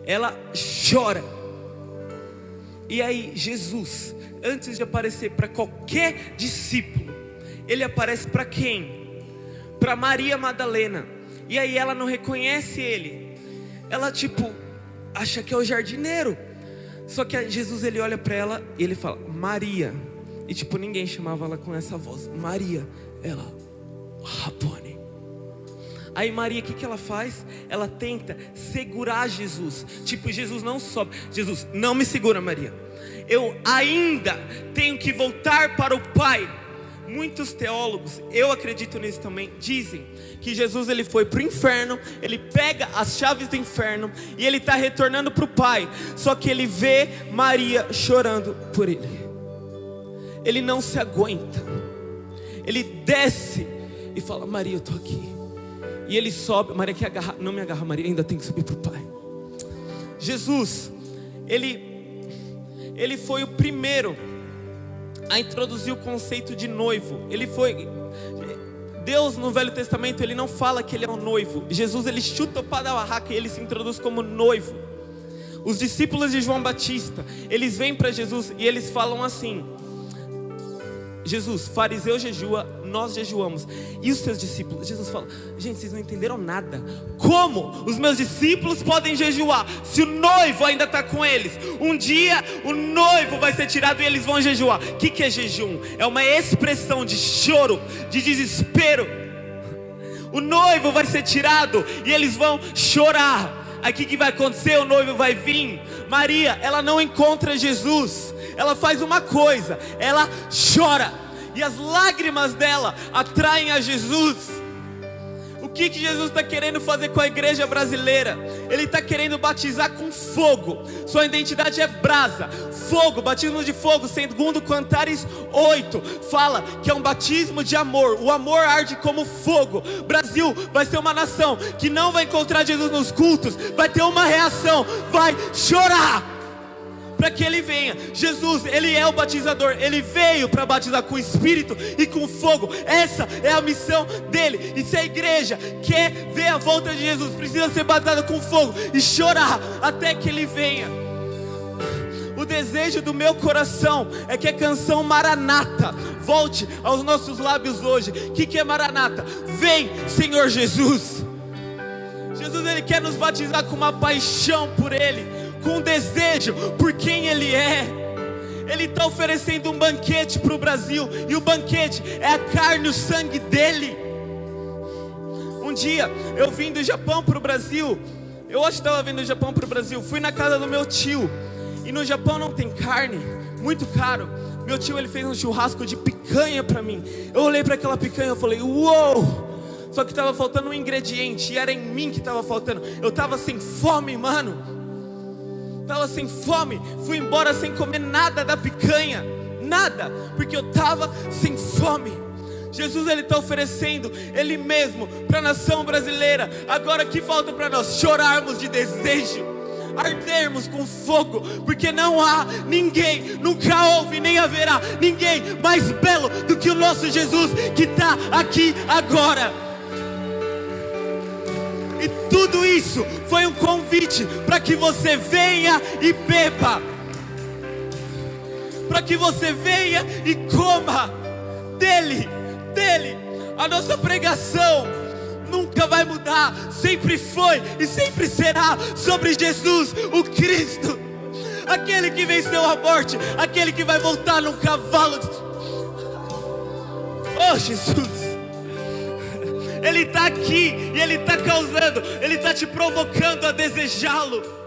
A: Ela chora. E aí Jesus, antes de aparecer para qualquer discípulo, ele aparece para quem? Para Maria Madalena. E aí ela não reconhece ele. Ela tipo acha que é o jardineiro. Só que Jesus, ele olha para ela e ele fala, Maria. E tipo, ninguém chamava ela com essa voz, Maria. Ela, Rabone. Aí Maria, o que ela faz? Ela tenta segurar Jesus. Tipo, Jesus não sobe. Jesus, não me segura, Maria. Eu ainda tenho que voltar para o Pai. Muitos teólogos, eu acredito nisso também, dizem que Jesus, ele foi para o inferno. Ele pega as chaves do inferno e ele está retornando para o Pai. Só que ele vê Maria chorando por ele. Ele não se aguenta. Ele desce e fala, Maria, eu estou aqui. E ele sobe. Maria quer agarrar, não me agarra, Maria, ainda tem que subir para o Pai. Jesus, ele foi o primeiro a introduzir o conceito de noivo. Ele foi... Deus no Velho Testamento, ele não fala que ele é um noivo. Jesus, ele chuta o pau da barraca e ele se introduz como noivo. Os discípulos de João Batista, eles vêm para Jesus e eles falam assim, Jesus, fariseu jejua, nós jejuamos. E os seus discípulos? Jesus fala, gente, vocês não entenderam nada. Como os meus discípulos podem jejuar se o noivo ainda está com eles? Um dia o noivo vai ser tirado e eles vão jejuar. O que é jejum? É uma expressão de choro, de desespero. O noivo vai ser tirado e eles vão chorar. Aí o que vai acontecer? O noivo vai vir. Maria, ela não encontra Jesus. Ela faz uma coisa, ela chora. E as lágrimas dela atraem a Jesus. O que Jesus está querendo fazer com a igreja brasileira? Ele está querendo batizar com fogo. Sua identidade é brasa, fogo, batismo de fogo. Segundo Cantares 8, fala que é um batismo de amor. O amor arde como fogo. Brasil vai ser uma nação que não vai encontrar Jesus nos cultos. Vai ter uma reação, vai chorar para que ele venha. Jesus, ele é o batizador. Ele veio para batizar com o Espírito e com fogo. Essa é a missão dele. E se a igreja quer ver a volta de Jesus, precisa ser batizada com fogo e chorar até que ele venha. O desejo do meu coração é que a canção Maranata volte aos nossos lábios hoje. O que é Maranata? Vem, Senhor Jesus. Jesus, ele quer nos batizar com uma paixão por ele, com um desejo por quem ele é. Ele está oferecendo um banquete para o Brasil. E o banquete é a carne e o sangue dele. Um dia eu vim do Japão para o Brasil. Eu acho que estava vindo do Japão para o Brasil. Fui na casa do meu tio. E no Japão não tem carne, muito caro. Meu tio, ele fez um churrasco de picanha para mim. Eu olhei para aquela picanha e falei, uou. Só que estava faltando um ingrediente. E era em mim que estava faltando. Eu estava sem fome, mano. Estava sem fome, fui embora sem comer nada da picanha, nada, porque eu estava sem fome. Jesus, ele está oferecendo ele mesmo para a nação brasileira. Agora o que falta para nós? Chorarmos de desejo, ardermos com fogo, porque não há ninguém, nunca houve nem haverá ninguém mais belo do que o nosso Jesus, que está aqui agora. E tudo isso foi um convite para que você venha e beba, para que você venha e coma dele. A nossa pregação nunca vai mudar, sempre foi e sempre será sobre Jesus, o Cristo, aquele que venceu a morte, aquele que vai voltar num cavalo. Oh, Jesus, Ele está aqui e Ele está causando, Ele está te provocando a desejá-lo.